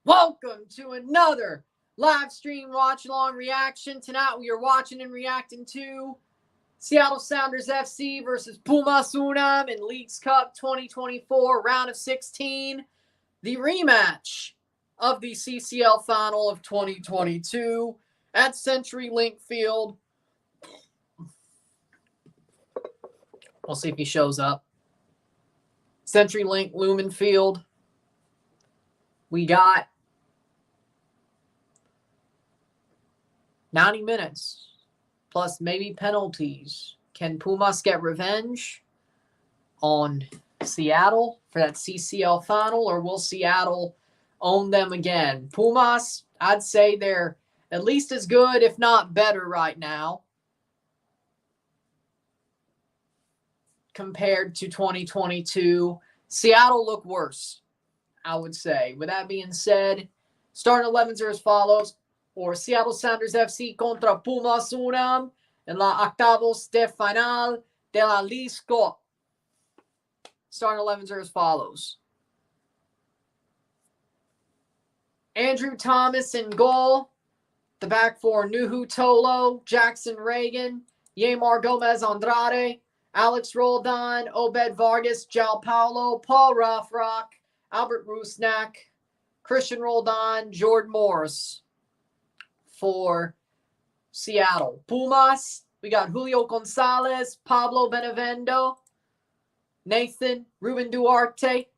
Welcome to another live stream watch-along reaction. Tonight we are watching and reacting to Seattle Sounders FC versus Pumas UNAM in Leagues Cup 2024 round of 16. The rematch of the CCL final of 2022 at CenturyLink Field. We'll see if he shows up. CenturyLink Lumen Field. We got 90 minutes, plus maybe penalties. Can Pumas get revenge on Seattle for that CCL final, or will Seattle own them again? Pumas, I'd say they're at least as good, if not better right now, compared to 2022. Seattle look worse, I would say. With that being said, starting 11s are as follows. For Seattle Sounders FC contra Pumas UNAM en la octavos de final de la Leagues Cup. Starting 11s are as follows. Andrew Thomas in goal. The back four, Nuhu Tolo, Jackson Reagan, Yamar Gomez Andrade, Alex Roldan, Obed Vargas, Jao Paulo, Paul Rothrock, Albert Rusnak, Christian Roldan, Jordan Morris. For Seattle. Pumas, we got Julio Gonzalez, Pablo Benevendo, Nathan, Ruben Duarte,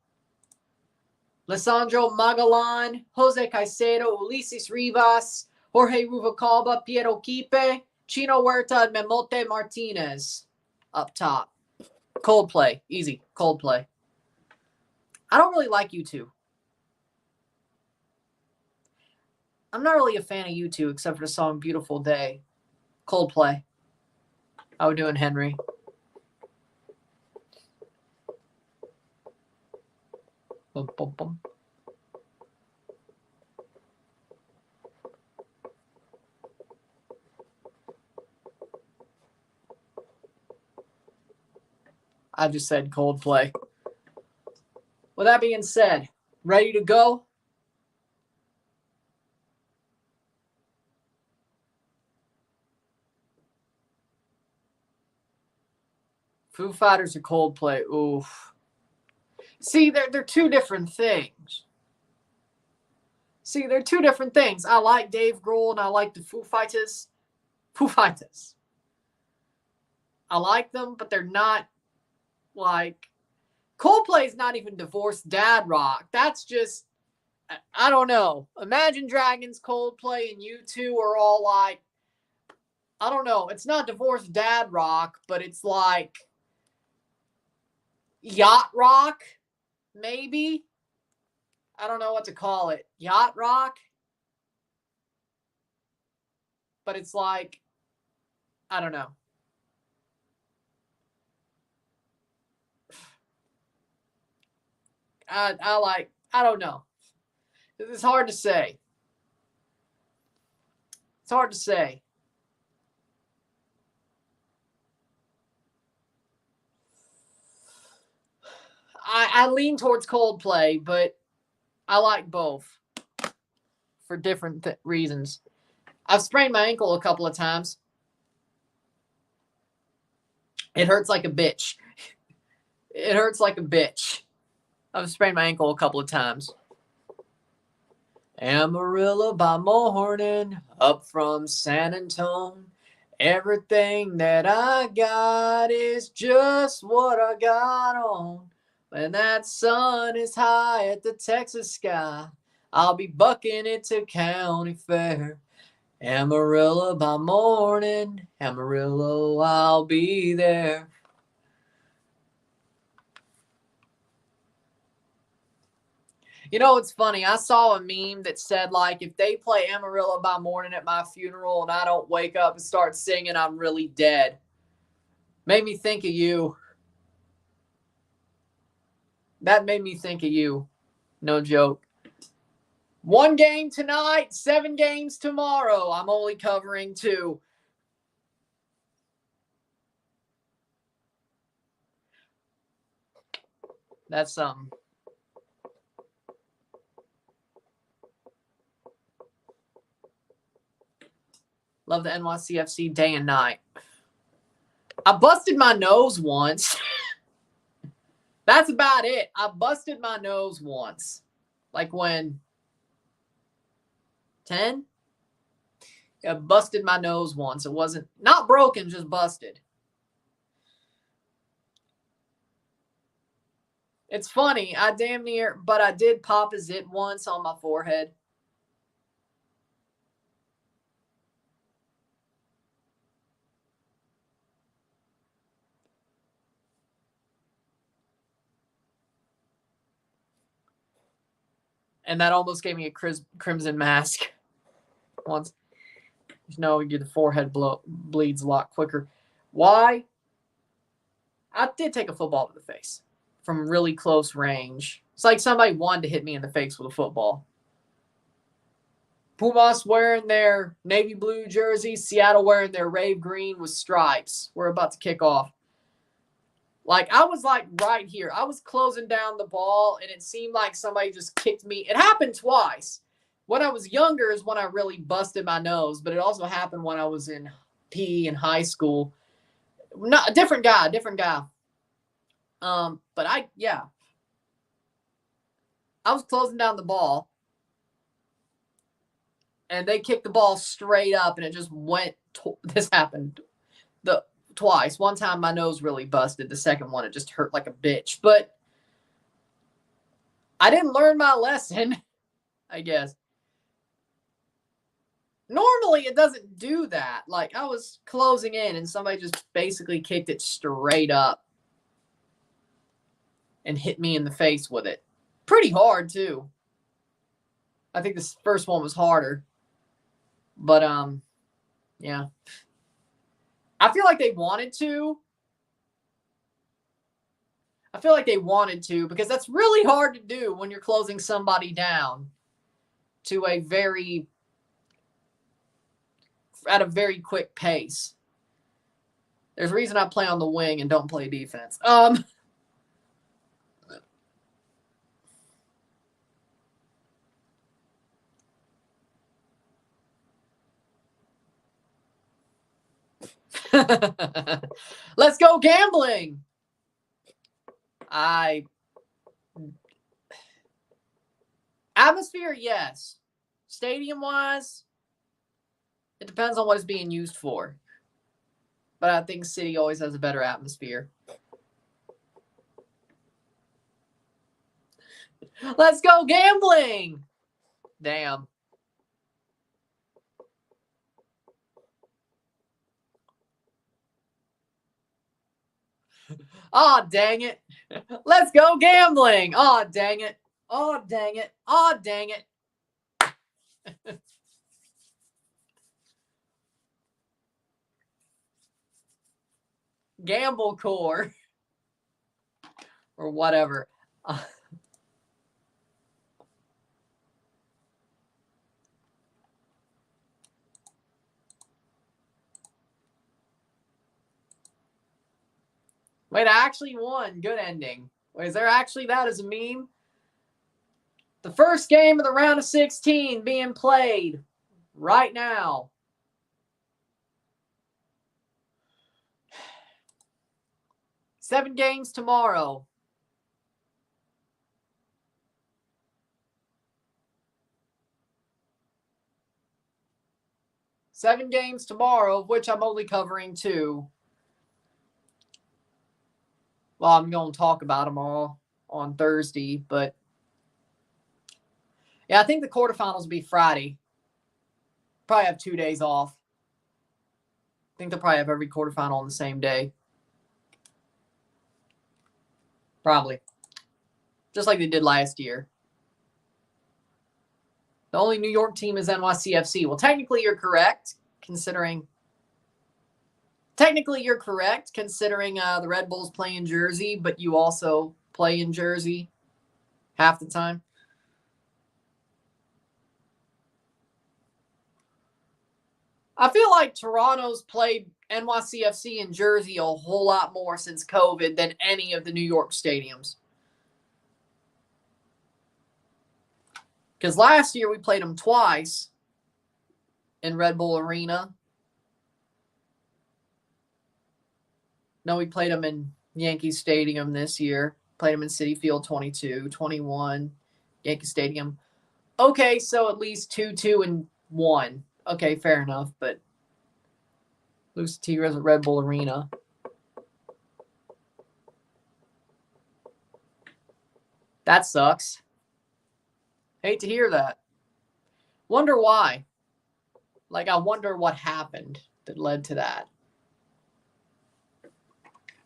Lisandro Magalan, Jose Caicedo, Ulises Rivas, Jorge Ruvalcaba, Piero Quipe, Chino Huerta, and Memote Martinez up top. Coldplay. Easy. Coldplay. I don't really like U2. I'm not really a fan of U2 except for the song Beautiful Day. Coldplay. How we doing, Henry? Bum, bum, bum. I just said Coldplay. With that being said, ready to go? Foo Fighters or Coldplay? Oof. See, they're two different things. They're two different things. I like Dave Grohl and I like the Foo Fighters. I like them, but they're not like... Coldplay's not even divorced dad rock. That's just... I don't know. Imagine Dragons, Coldplay, and U2 are all like... I don't know. It's not divorced dad rock, but it's like... yacht rock, maybe. I don't know what to call it. Yacht rock. But it's like, I don't know. I don't know. It's hard to say. It's hard to say. I lean towards Coldplay, but I like both for different reasons. I've sprained my ankle a couple of times. It hurts like a bitch. It hurts like a bitch. I've sprained my ankle a couple of times. Amarillo by morning, up from San Antone. Everything that I got is just what I got on. When that sun is high at the Texas sky, I'll be bucking it to county fair. Amarillo by morning, Amarillo, I'll be there. You know, it's funny. I saw a meme that said, like, if they play Amarillo by morning at my funeral and I don't wake up and start singing, I'm really dead. Made me think of you. That made me think of you. No joke. 1 game tonight, 7 games tomorrow. I'm only covering 2. That's something. Love the NYCFC day and night. I busted my nose once. That's about it. I busted my nose once. Like when 10? I busted my nose once. It wasn't, not broken, just busted. It's funny. I damn near, but I did pop a zit once on my forehead. And that almost gave me a crimson mask once. You know, the forehead bleeds a lot quicker. Why? I did take a football to the face from really close range. It's like somebody wanted to hit me in the face with a football. Pumas wearing their navy blue jerseys, Seattle wearing their rave green with stripes. We're about to kick off. Like, I was like right here. I was closing down the ball, and it seemed like somebody just kicked me. It happened twice. When I was younger is when I really busted my nose, but it also happened when I was in PE in high school. Not a different guy. But I was closing down the ball, and they kicked the ball straight up, and it just went. This happened twice. One time my nose really busted. The second one, it just hurt like a bitch. But I didn't learn my lesson, I guess. Normally, it doesn't do that. Like, I was closing in, and somebody just basically kicked it straight up and hit me in the face with it. Pretty hard, too. I think this first one was harder. But, yeah. I feel like they wanted to. Because that's really hard to do when you're closing somebody down to at a very quick pace. There's a reason I play on the wing and don't play defense. Let's go gambling. Atmosphere, yes. Stadium-wise, it depends on what it's being used for. But I think City always has a better atmosphere. Let's go gambling. Damn. Oh, dang it. Let's go gambling. Oh, dang it. Oh, dang it. Oh, dang it. Gamble core. Or whatever. Wait, I actually won. Good ending. Wait, is there actually that as a meme? The first game of the round of 16 being played right now. Seven games tomorrow. Seven games tomorrow, of which I'm only covering 2. Well, I'm going to talk about them all on Thursday, but yeah, I think the quarterfinals will be Friday. Probably have 2 days off. I think they'll probably have every quarterfinal on the same day. Probably. Just like they did last year. The only New York team is NYCFC. Well, technically you're correct, considering the Red Bulls play in Jersey, but you also play in Jersey half the time. I feel like Toronto's played NYCFC in Jersey a whole lot more since COVID than any of the New York stadiums. Because last year we played them twice in Red Bull Arena, No, we played them in Yankee Stadium this year. Played them in Citi Field 22, 21, Yankee Stadium. Okay, so at least 2-2-1. Okay, fair enough, but lose to Tigres at Red Bull Arena. That sucks. Hate to hear that. Wonder why. Like, I wonder what happened that led to that.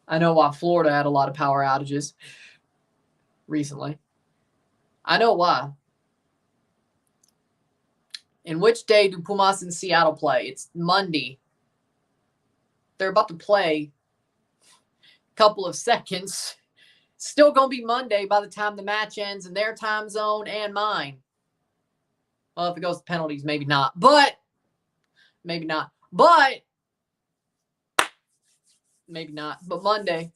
I know why Florida had a lot of power outages recently. I know why. In which day do Pumas and Seattle play? It's Monday. They're about to play a couple of seconds. Still going to be Monday by the time the match ends in their time zone and mine. Well, if it goes to penalties, maybe not. But, maybe not. But, maybe not. But Monday.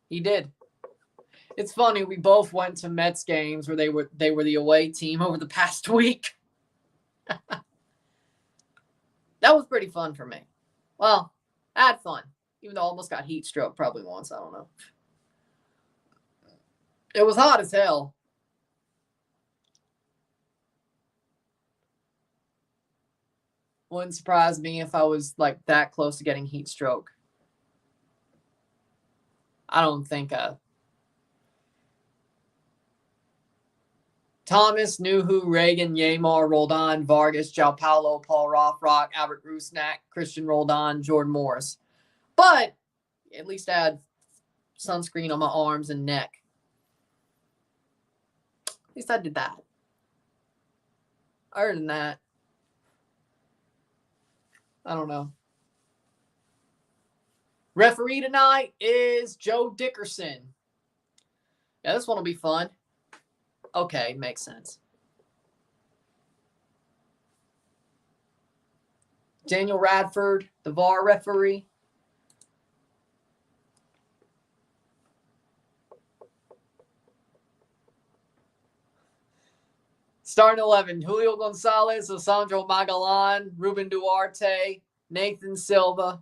He did. It's funny, we both went to Mets games where they were the away team over the past week. That was pretty fun for me. Well, I had fun. Even though I almost got heat stroke probably once. I don't know. It was hot as hell. Wouldn't surprise me if I was like that close to getting heat stroke. I don't think Thomas, Nuhu, Reagan, Yamar, Roldan, Vargas, João Paulo, Paul Rothrock, Albert Rusnak, Christian Roldan, Jordan Morris. But at least I had sunscreen on my arms and neck. At least I did that. Other than that, I don't know. Referee tonight is Joe Dickerson. Yeah, this one will be fun. Okay, makes sense. Daniel Radford, the VAR referee. Starting 11, Julio Gonzalez, Alessandro Magalan, Ruben Duarte, Nathan Silva,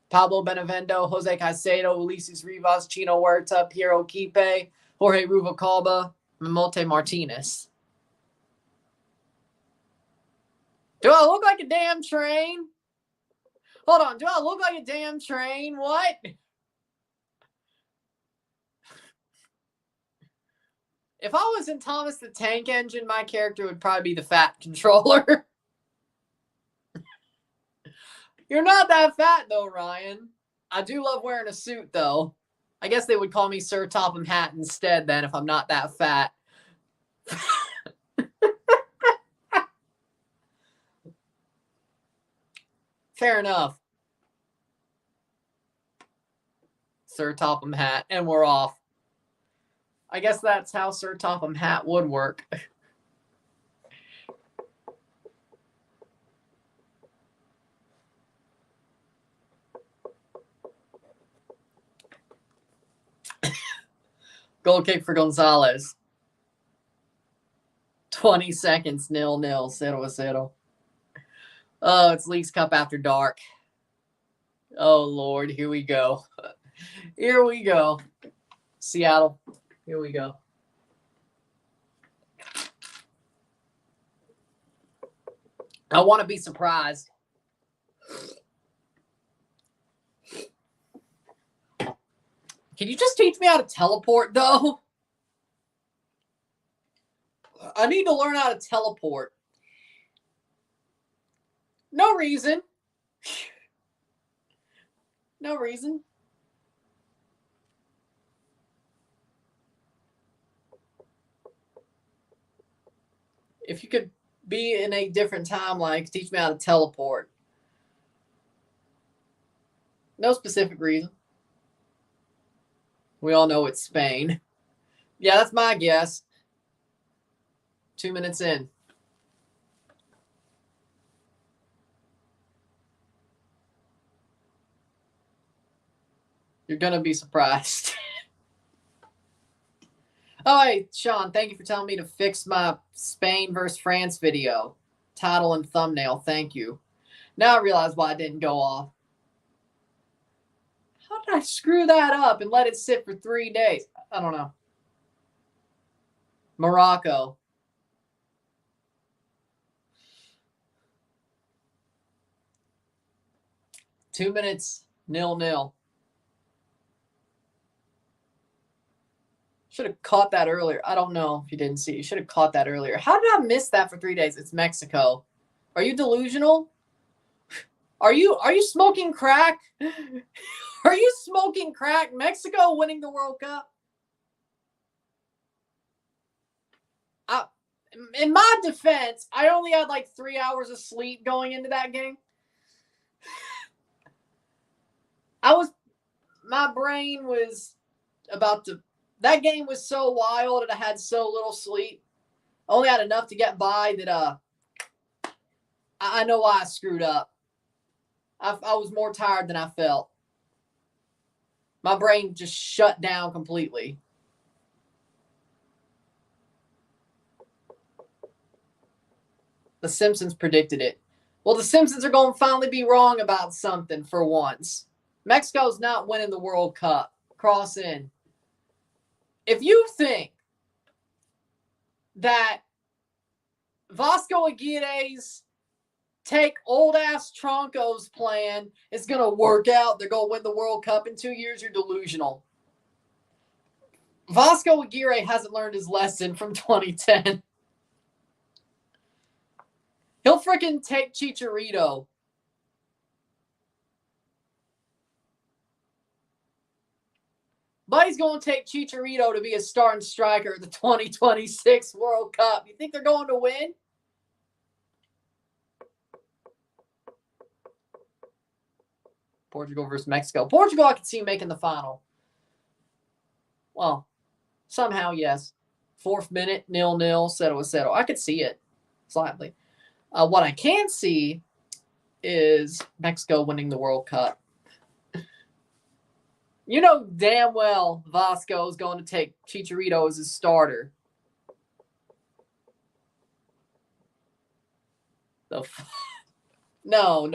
Pablo Benevendo, Jose Caicedo, Ulises Rivas, Chino Huerta, Piero Quipe, Jorge Ruvalcaba, Mamote Martinez. Do I look like a damn train? Hold on, do I look like a damn train? What? If I was in Thomas the Tank Engine, my character would probably be the fat controller. You're not that fat, though, Ryan. I do love wearing a suit, though. I guess they would call me Sir Topham Hat instead, then, if I'm not that fat. Fair enough. Sir Topham Hat, and we're off. I guess that's how Sir Topham Hat would work. Goal kick for Gonzalez. 20 seconds, 0-0, 0-0. Oh, it's Leagues Cup After Dark. Oh, Lord, here we go. Here we go. Seattle, here we go. I want to be surprised. Can you just teach me how to teleport, though? I need to learn how to teleport. No reason. No reason. If you could be in a different timeline, teach me how to teleport. No specific reason. We all know it's Spain. Yeah, that's my guess. 2 minutes in. You're going to be surprised. Oh, hey, Sean, thank you for telling me to fix my Spain versus France video. Title and thumbnail, thank you. Now I realize why it didn't go off. How did I screw that up and let it sit for 3 days? I don't know. Morocco. Two minutes, 0-0. Should have caught that earlier. I don't know if you didn't see. You should have caught that earlier. How did I miss that for 3 days? It's Mexico. Are you delusional? Are you smoking crack? Are you smoking crack? Mexico winning the World Cup? In my defense, I only had like 3 hours of sleep going into that game. My brain was about to, that game was so wild and I had so little sleep. I only had enough to get by that I know why I screwed up. I was more tired than I felt. My brain just shut down completely. The Simpsons predicted it. Well, the Simpsons are going to finally be wrong about something for once. Mexico's not winning the World Cup. Cross in. If you think that Vasco Aguirre's take old-ass Tronco's plan is going to work out, they're going to win the World Cup in 2 years, you're delusional. Vasco Aguirre hasn't learned his lesson from 2010. He'll freaking take Chicharito. But he's going to take Chicharito to be a starting striker at the 2026 World Cup. You think they're going to win? Portugal versus Mexico. Portugal, I could see making the final. Well, somehow, yes. 4th minute, 0-0, settle. I could see it slightly. What I can see is Mexico winning the World Cup. You know damn well Vasco is going to take Chicharito as his starter. No.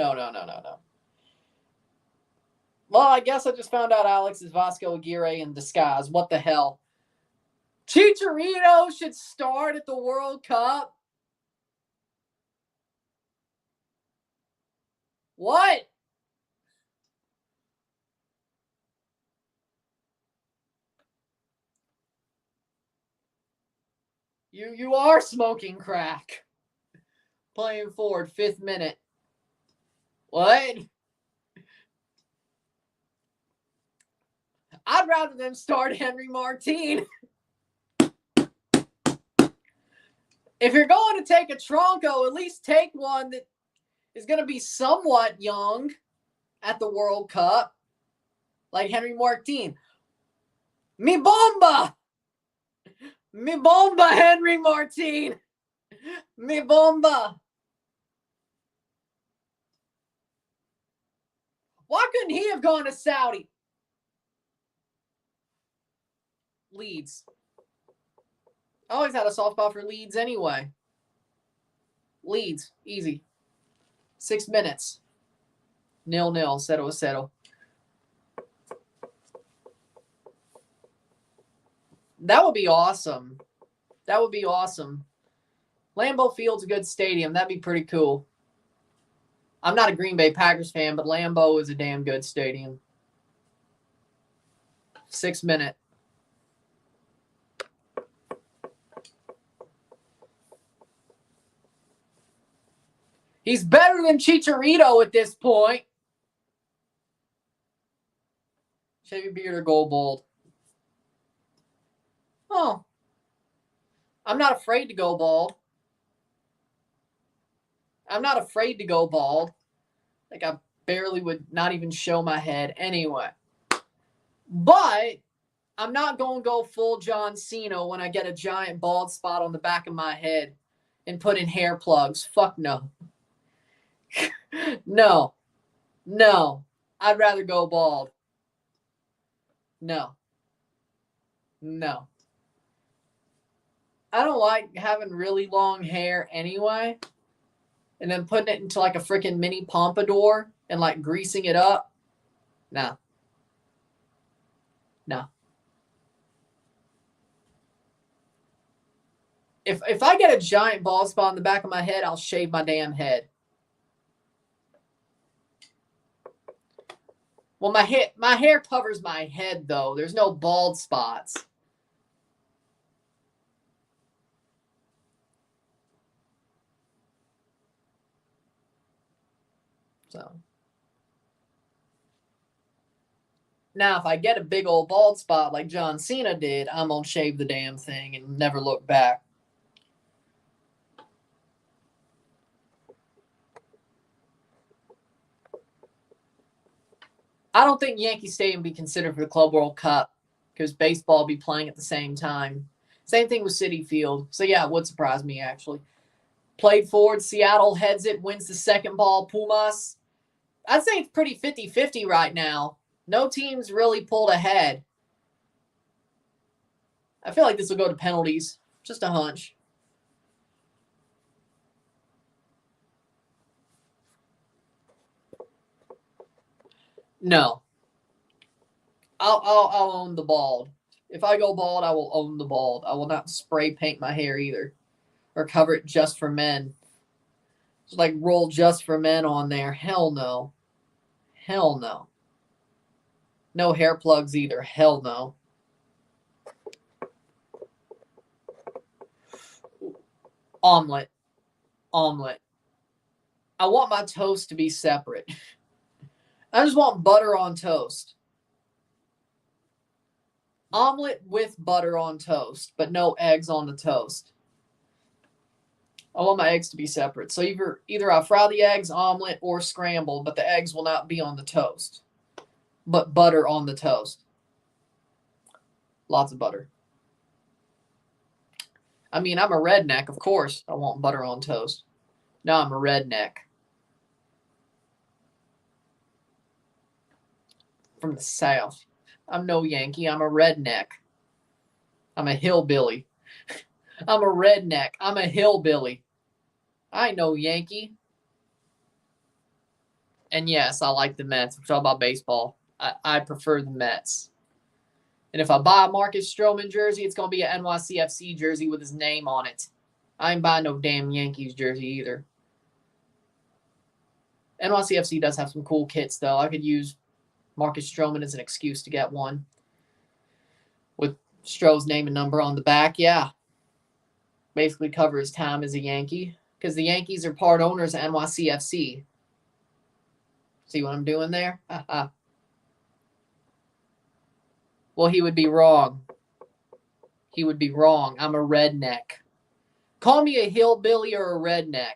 Well, I guess I just found out Alex is Vasco Aguirre in disguise. What the hell? Chicharito should start at the World Cup? What? You are smoking crack. Playing forward, 5th minute. What? I'd rather them start Henry Martin. If you're going to take a Tronco, at least take one that is going to be somewhat young at the World Cup. Like Henry Martin. Mi bomba! Mi bomba, Henry Martin! Mi bomba! Why couldn't he have gone to Saudi? Leeds. I always had a soft spot for Leeds anyway. Leeds, easy. 6 minutes. 0-0, settle. That would be awesome. Lambeau Field's a good stadium. That'd be pretty cool. I'm not a Green Bay Packers fan, but Lambeau is a damn good stadium. 6 minute. He's better than Chicharito at this point. Shavy beard or gold bald? Oh. I'm not afraid to go bald. Like, I barely would not even show my head anyway. But I'm not going to go full John Cena when I get a giant bald spot on the back of my head and put in hair plugs. Fuck no. No. I'd rather go bald. No. No. I don't like having really long hair anyway. And then putting it into like a freaking mini pompadour and like greasing it up. No. No. If I get a giant bald spot on the back of my head, I'll shave my damn head. Well, my hair covers my head, though. There's no bald spots. So. Now, if I get a big old bald spot like John Cena did, I'm going to shave the damn thing and never look back. I don't think Yankee Stadium be considered for the Club World Cup because baseball will be playing at the same time. Same thing with Citi Field. So, yeah, it would surprise me, actually. Played forward. Seattle heads it, wins the second ball. Pumas. I'd say it's pretty 50-50 right now. No team's really pulled ahead. I feel like this will go to penalties. Just a hunch. No. I'll own the bald. If I go bald, I will own the bald. I will not spray paint my hair either. Or cover it just for men. Just like roll just for men on there. Hell no. Hell no. No hair plugs either. Hell no. Omelet. Omelet. I want my toast to be separate. I just want butter on toast. Omelet with butter on toast, but no eggs on the toast. I want my eggs to be separate. So either I fry the eggs, omelet, or scrambled, but the eggs will not be on the toast. But butter on the toast. Lots of butter. I mean, I'm a redneck, of course. I want butter on toast. No, I'm a redneck. From the South. I'm no Yankee. I'm a redneck. I'm a hillbilly. I'm a redneck. I'm a hillbilly. I ain't no Yankee. And yes, I like the Mets. We're talking about baseball. I prefer the Mets. And if I buy a Marcus Stroman jersey, it's going to be an NYCFC jersey with his name on it. I ain't buying no damn Yankees jersey either. NYCFC does have some cool kits, though. I could use Marcus Stroman as an excuse to get one. With Stroh's name and number on the back, yeah. Basically cover his time as a Yankee. Because the Yankees are part owners of NYCFC. See what I'm doing there? Well, he would be wrong. He would be wrong. I'm a redneck. Call me a hillbilly or a redneck.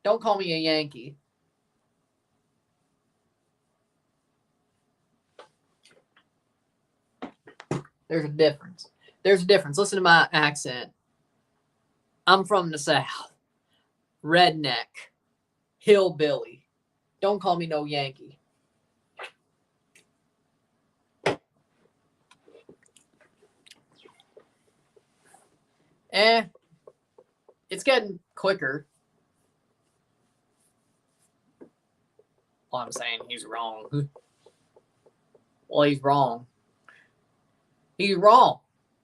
Don't call me a Yankee. There's a difference. There's a difference. Listen to my accent. I'm from the South. Redneck. Hillbilly. Don't call me no Yankee. It's getting quicker. Well, I'm saying he's wrong. Well, he's wrong. He's wrong.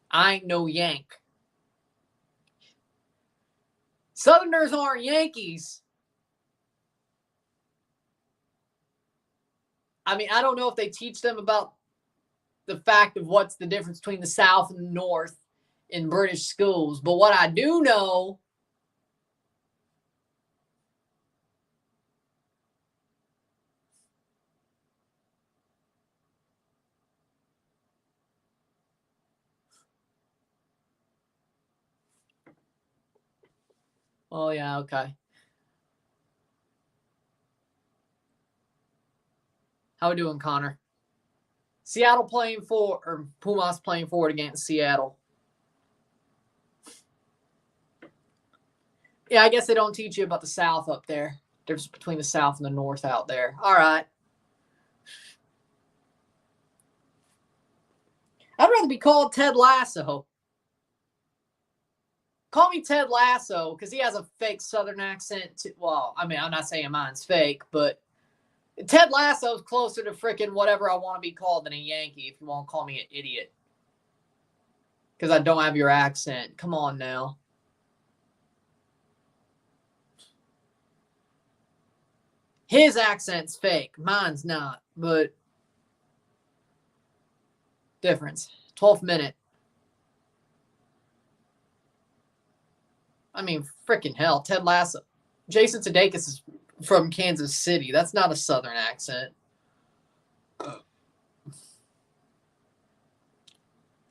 I ain't no Yank. Southerners aren't Yankees. I mean, I don't know if they teach them about the fact of what's the difference between the South and the North in British schools. But what I do know Oh, yeah, okay. How we doing, Connor? Seattle playing for, or Pumas playing forward against Seattle. Yeah, I guess they don't teach you about the South up there. Difference between the South and the North out there. All right. I'd rather be called Ted Lasso. Call me Ted Lasso because he has a fake Southern accent. Too. Well, I mean, I'm not saying mine's fake, but Ted Lasso's closer to freaking whatever I want to be called than a Yankee if you want to call me an idiot. Because I don't have your accent. Come on now. His accent's fake. Mine's not, but difference. 12th minute. I mean, freaking hell. Ted Lasso. Jason Sudeikis is from Kansas City. That's not a Southern accent.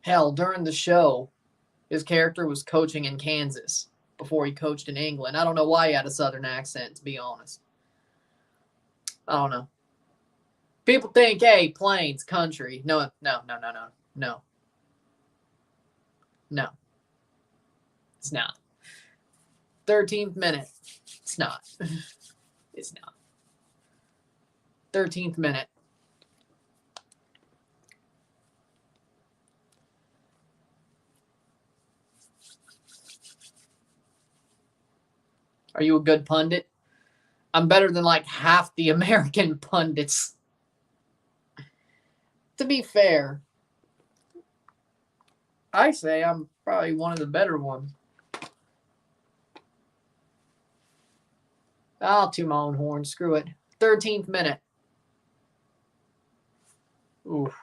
Hell, during the show, his character was coaching in Kansas before he coached in England. I don't know why he had a Southern accent, to be honest. I don't know. People think, hey, plains, country. No. It's not. 13th minute. It's not. It's not. 13th minute. Are you a good pundit? I'm better than like half the American pundits. To be fair, I say I'm probably one of the better ones. I'll toot my own horn. Screw it. 13th minute. Oof.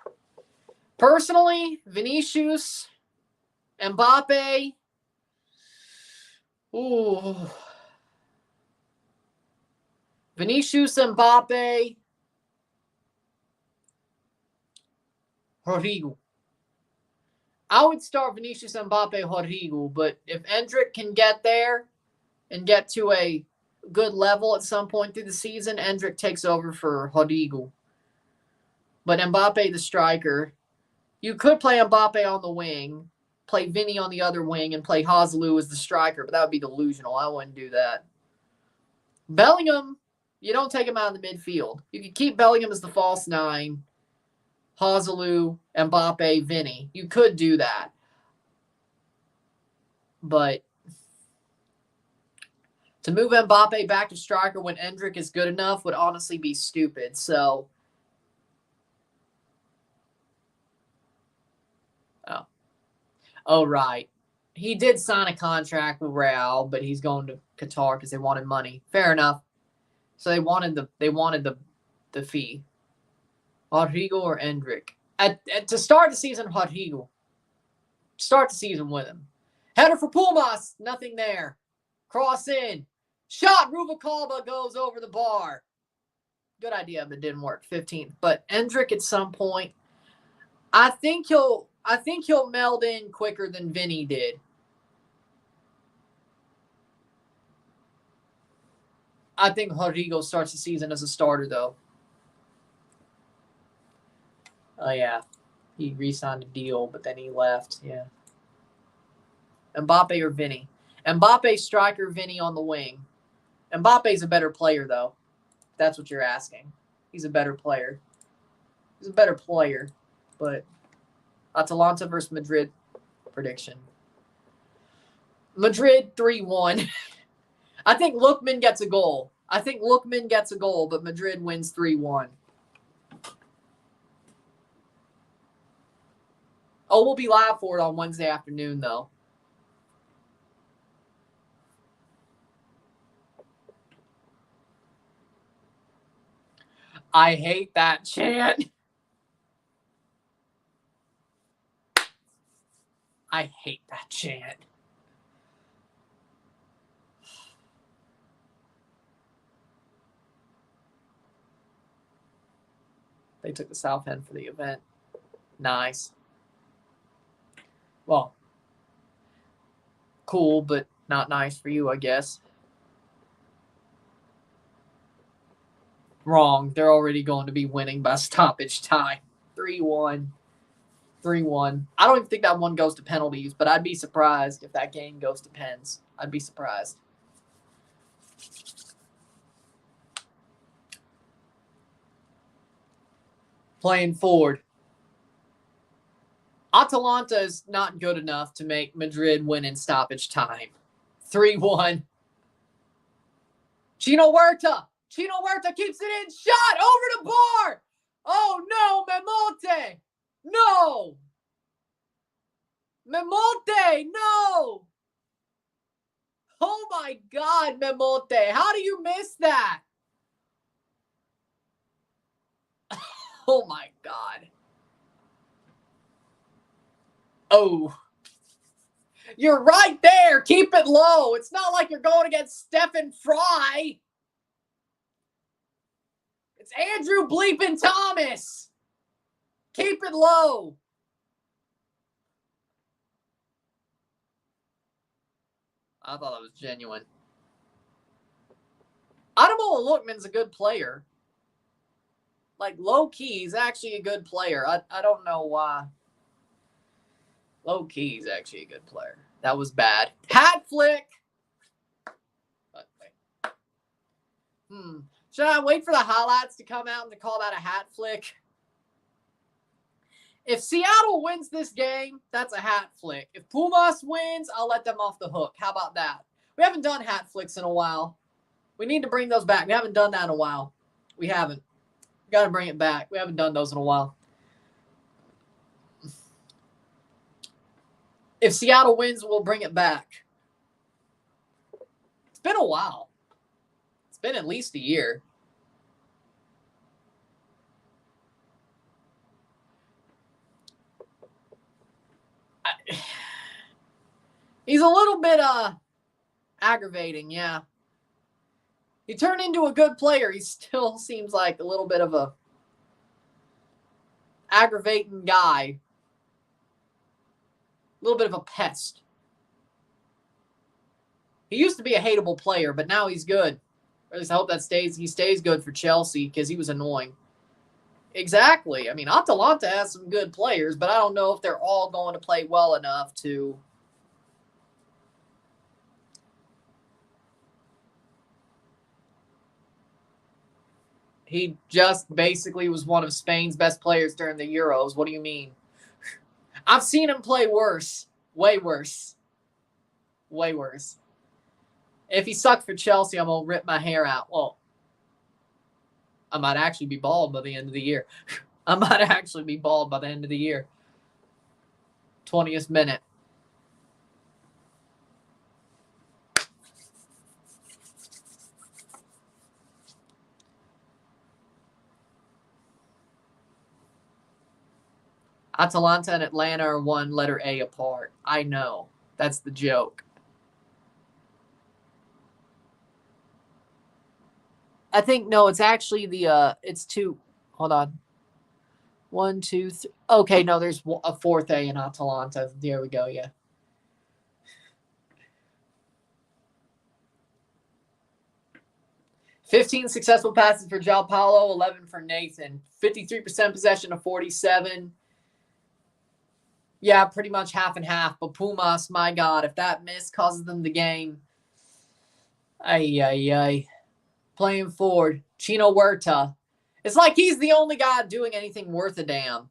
Personally, Vinicius, Mbappe. Ooh. Vinicius, Mbappe. Rodrigo. I would start Vinicius, Mbappe, Rodrigo, but if Endrick can get there and get to a good level at some point through the season, Endrick takes over for Rodrigo. But Mbappe, the striker, you could play Mbappe on the wing, play Vinny on the other wing, and play Hazalou as the striker, but that would be delusional. I wouldn't do that. Bellingham, you don't take him out of the midfield. You can keep Bellingham as the false nine, Hazalou, Mbappe, Vinny. You could do that. But to move Mbappe back to striker when Endrick is good enough would honestly be stupid. So, oh right. He did sign a contract with Real, but he's going to Qatar because they wanted money. Fair enough. So they wanted the fee. Rodrigo or Endrick. To start the season, Rodrigo. Start the season with him. Header for Pumas. Nothing there. Cross in. Shot. Rubalcaba goes over the bar. Good idea, but it didn't work. 15th. But Endrick at some point, I think he'll meld in quicker than Vinny did. I think Rodrigo starts the season as a starter, though. Oh, yeah. He re-signed a deal, but then he left. Yeah. Mbappe or Vinny? Mbappe striker, Vinny on the wing. Mbappe's a better player, though. If that's what you're asking. He's a better player. He's a better player. But Atalanta versus Madrid prediction. Madrid 3-1. I think Lookman gets a goal. But Madrid wins 3-1. Oh, we'll be live for it on Wednesday afternoon, though. I hate that chant. I hate that chant. They took the South End for the event. Nice. Well, cool, but not nice for you, I guess. Wrong. They're already going to be winning by stoppage time. 3-1. 3-1. I don't even think that one goes to penalties, but I'd be surprised if that game goes to pens. I'd be surprised. Playing forward. Atalanta is not good enough to make Madrid win in stoppage time. 3-1. Chino Huerta. Chino Huerta keeps it in. Shot over the bar. Oh, no, Memote. No. Memote, no. Oh, my God, Memote. How do you miss that? Oh, my God. Oh. You're right there. Keep it low. It's not like you're going against Stephen Fry. It's Andrew Bleepin Thomas. Keep it low. I thought that was genuine. Ademola Lookman's a good player. Like, low-key, he's actually a good player. I don't know why. Low-key, he's actually a good player. That was bad. Hat flick! Okay. Should I wait for the highlights to come out and to call that a hat flick? If Seattle wins this game, that's a hat flick. If Pumas wins, I'll let them off the hook. How about that? We haven't done hat flicks in a while. We need to bring those back. We haven't done that in a while. We haven't. We got to bring it back. We haven't done those in a while. If Seattle wins, we'll bring it back. It's been a while. It's been at least a year. He's a little bit aggravating, yeah. He turned into a good player. He still seems like a little bit of a aggravating guy. A little bit of a pest. He used to be a hateable player, but now he's good. Or at least I hope that he stays good for Chelsea because he was annoying. Exactly. I mean, Atalanta has some good players, but I don't know if they're all going to play well enough to... He just basically was one of Spain's best players during the Euros. What do you mean? I've seen him play worse. Way worse. Way worse. If he sucked for Chelsea, I'm going to rip my hair out. Well, I might actually be bald by the end of the year. I might actually be bald by the end of the year. 20th minute. Atalanta and Atlanta are one letter A apart. I know. That's the joke. I think, no, it's actually it's two. Hold on. 1, 2, 3. Okay, no, there's a fourth A in Atalanta. There we go, yeah. $15 successful passes for João Paulo, 11 for Nathan. 53% possession of 47. Yeah, pretty much half and half. But Pumas, my God, if that miss causes them the game. Ay. Playing forward. Chino Huerta. It's like he's the only guy doing anything worth a damn.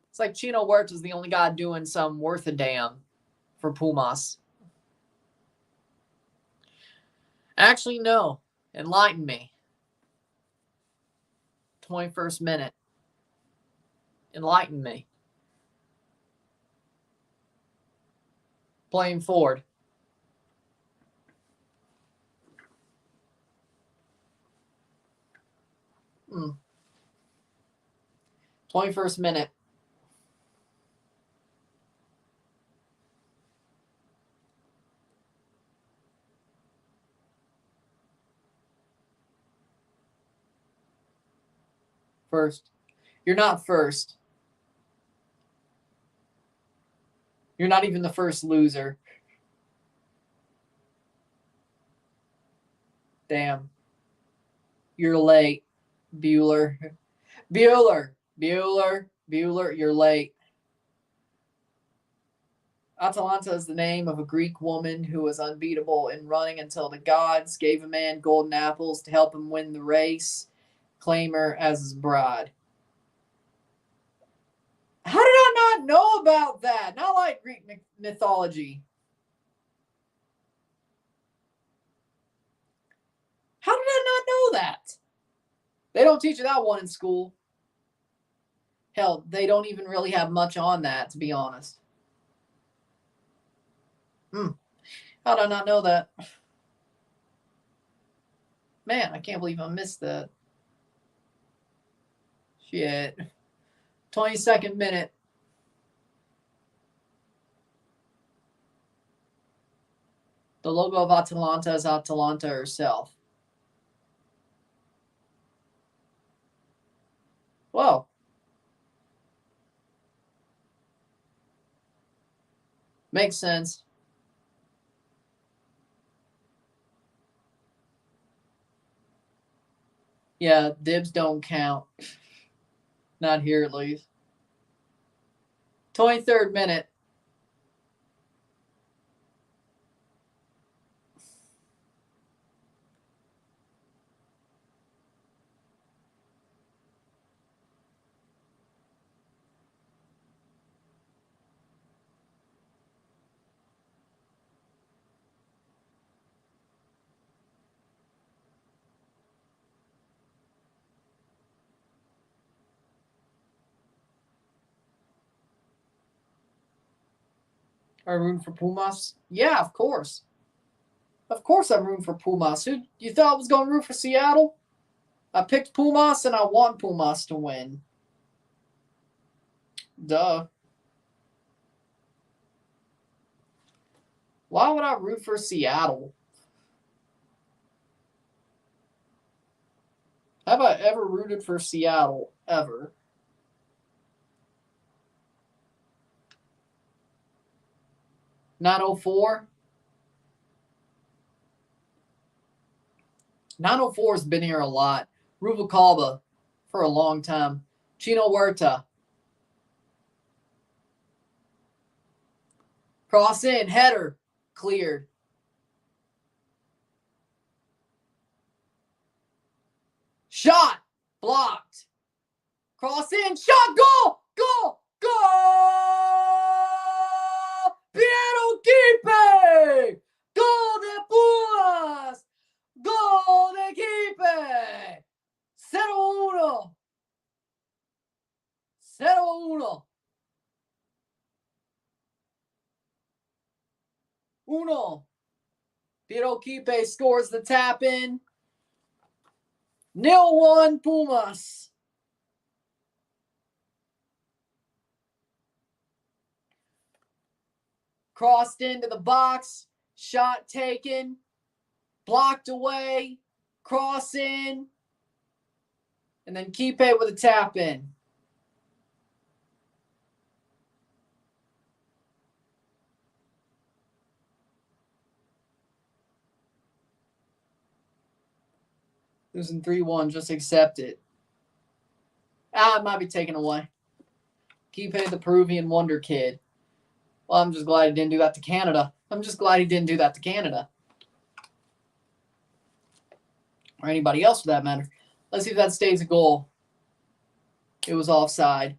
It's like Chino Huerta's the only guy doing some worth a damn for Pumas. Actually, no. Enlighten me. 21st minute. Enlighten me. Playing forward. Hmm. 21st minute. First. You're not first. You're not even the first loser. Damn. You're late, Bueller. Bueller, you're late. Atalanta is the name of a Greek woman who was unbeatable in running until the gods gave a man golden apples to help him win the race, claim her as his bride. How did I not know about that? Not like Greek mythology. How did I not know that? They don't teach you that one in school. Hell, they don't even really have much on that, to be honest. How did I not know that? Man, I can't believe I missed that. Shit. 22nd minute. The logo of Atalanta is Atalanta herself. Whoa. Makes sense. Yeah, dibs don't count. Not here, at least. 23rd minute. Are you rooting for Pumas? Yeah, of course. Of course I'm rooting for Pumas. Who you thought was going to root for Seattle? I picked Pumas and I want Pumas to win. Duh. Why would I root for Seattle? Have I ever rooted for Seattle? Ever? $904? 904 has been here a lot. Rubalcaba for a long time. Chino Huerta. Cross in, header, cleared. Shot, blocked. Cross in, shot, goal, goal, goal! Piero Kipe! Gol de Pumas! Gol de Kipe! 0-1. 0-1. 1. Piero Kipe scores the tap in. 0-1 Pumas. Crossed into the box. Shot taken. Blocked away. Cross in. And then Kipe with a tap in. Losing 3-1. Just accept it. It might be taken away. Kipe, the Peruvian wonder kid. Well, I'm just glad he didn't do that to Canada. Or anybody else for that matter. Let's see if that stays a goal. It was offside.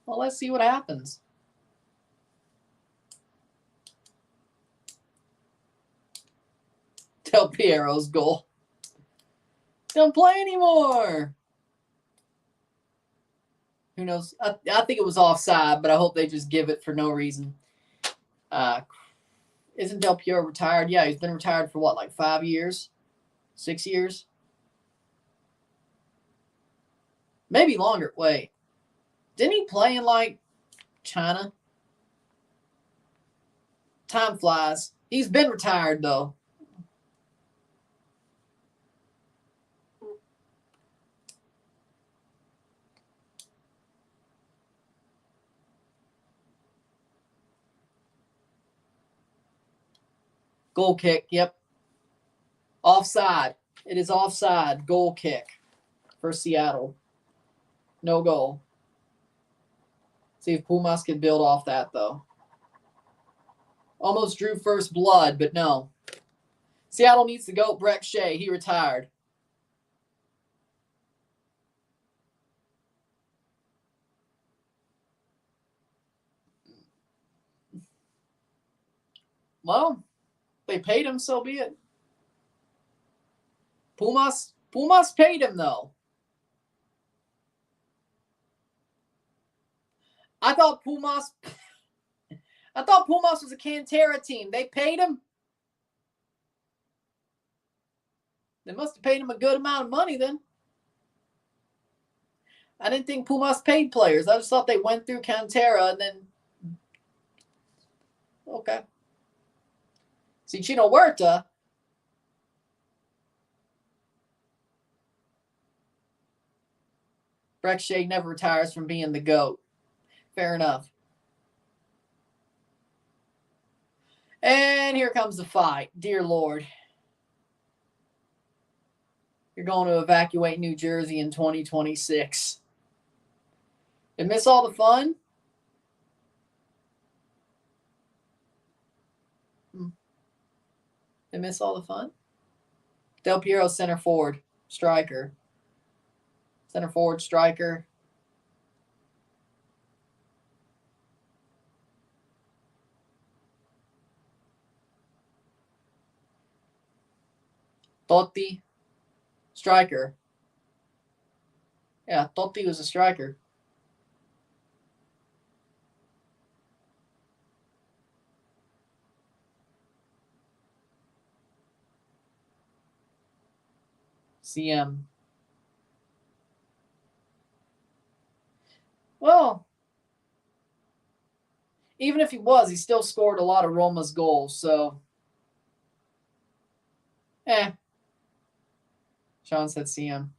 Well, let's see what happens. Del Piero's goal. Don't play anymore. Who knows? I think it was offside, but I hope they just give it for no reason. Isn't Del Piero retired? Yeah, he's been retired for what, like 5 years? 6 years? Maybe longer. Wait. Didn't he play in, like, China? Time flies. He's been retired, though. Goal kick, yep. Offside. It is offside. Goal kick for Seattle. No goal. See if Pumas can build off that, though. Almost drew first blood, but no. Seattle needs to go. Brek Shea, he retired. Well, they paid him, so be it. Pumas paid him, though. I thought Pumas was a Cantera team. They paid him. They must have paid him a good amount of money then. I didn't think Pumas paid players. I just thought they went through Cantera and then... Okay. See, Chino Huerta... Brek Shea never retires from being the GOAT. Fair enough. And here comes the fight. Dear Lord. You're going to evacuate New Jersey in 2026. Did miss all the fun? Did miss all the fun? Del Piero, center forward, striker. Center forward, striker. Totti, striker. Yeah, Totti was a striker. CM. Well, even if he was, he still scored a lot of Roma's goals, so... Sean said CM.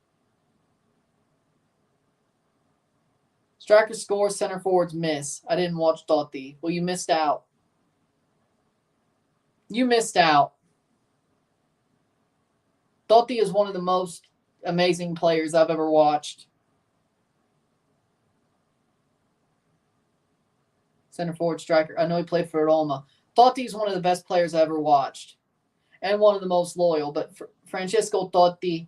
Striker scores, center forwards miss. I didn't watch Totti. Well, you missed out. You missed out. Totti is one of the most amazing players I've ever watched. Center forward, striker. I know he played for Roma. Totti is one of the best players I ever watched. And one of the most loyal. But Francesco Totti,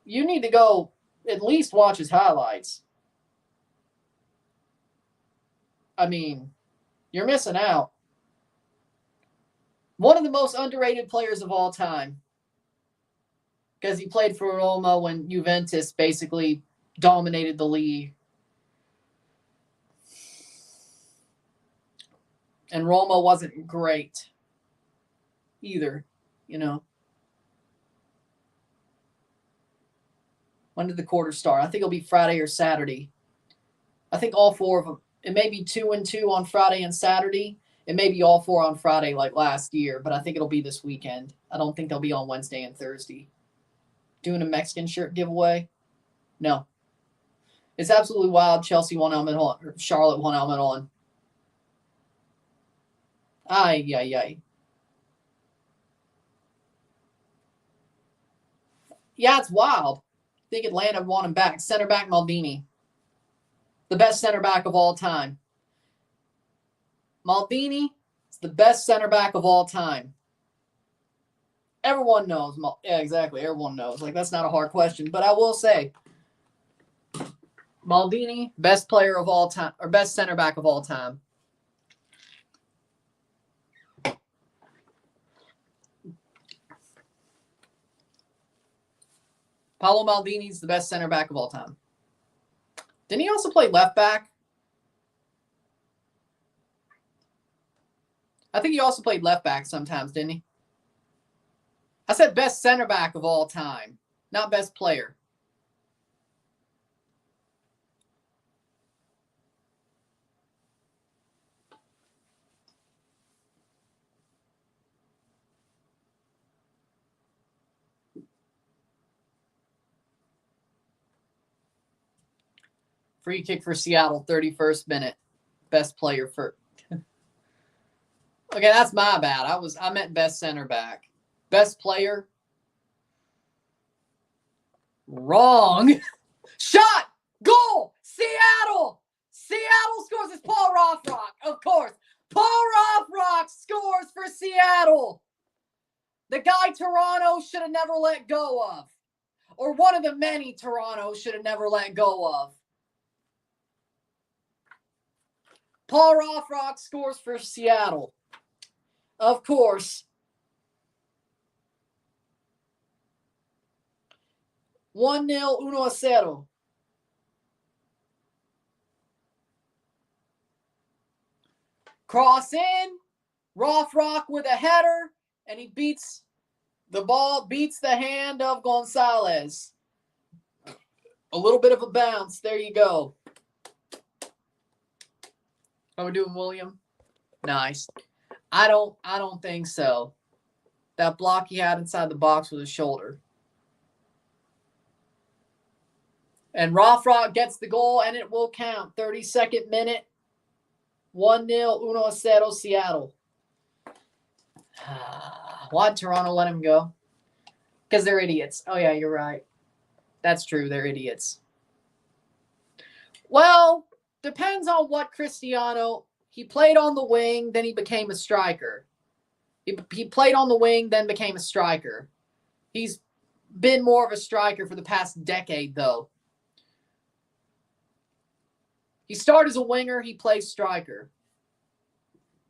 you need to go at least watch his highlights. I mean, you're missing out. One of the most underrated players of all time. Because he played for Roma when Juventus basically dominated the league. And Roma wasn't great either, you know. When did the quarter start? I think it'll be Friday or Saturday. I think all four of them. It may be 2 and 2 on Friday and Saturday. It may be all four on Friday like last year, but I think it'll be this weekend. I don't think they'll be on Wednesday and Thursday. Doing a Mexican shirt giveaway? No. It's absolutely wild. Chelsea won helmet on. Or Charlotte won helmet on. Ay. Yeah, it's wild. I think Atlanta won him back. Center back Maldini. The best center back of all time. Maldini is the best center back of all time. Everyone knows. Yeah, exactly. Everyone knows. Like, that's not a hard question. But I will say, Maldini, best player of all time, or best center back of all time. Paolo Maldini's the best center back of all time. Didn't he also play left back? I think he also played left back sometimes, didn't he? I said best center back of all time, not best player. Free kick for Seattle, 31st minute. Best player for... Okay, that's my bad. I meant best center back. Best player. Wrong. Shot. Goal. Seattle. Seattle scores. It's Paul Rothrock, of course. Paul Rothrock scores for Seattle. The guy Toronto should have never let go of. Or one of the many Toronto should have never let go of. Paul Rothrock scores for Seattle. Of course. 1-0, 1-0. Cross in. Rothrock with a header. And he beats the ball, beats the hand of Gonzalez. A little bit of a bounce. There you go. How we doing, William? Nice. I don't think so. That block he had inside the box with his shoulder. And Rothrock gets the goal, and it will count. 32nd minute. 1-0, 1-0 Seattle. Why'd Toronto let him go? Because they're idiots. Oh, yeah, you're right. That's true. They're idiots. Well, depends on what Cristiano. He played on the wing, then he became a striker. He played on the wing, then became a striker. He's been more of a striker for the past decade, though. He started as a winger. He plays striker.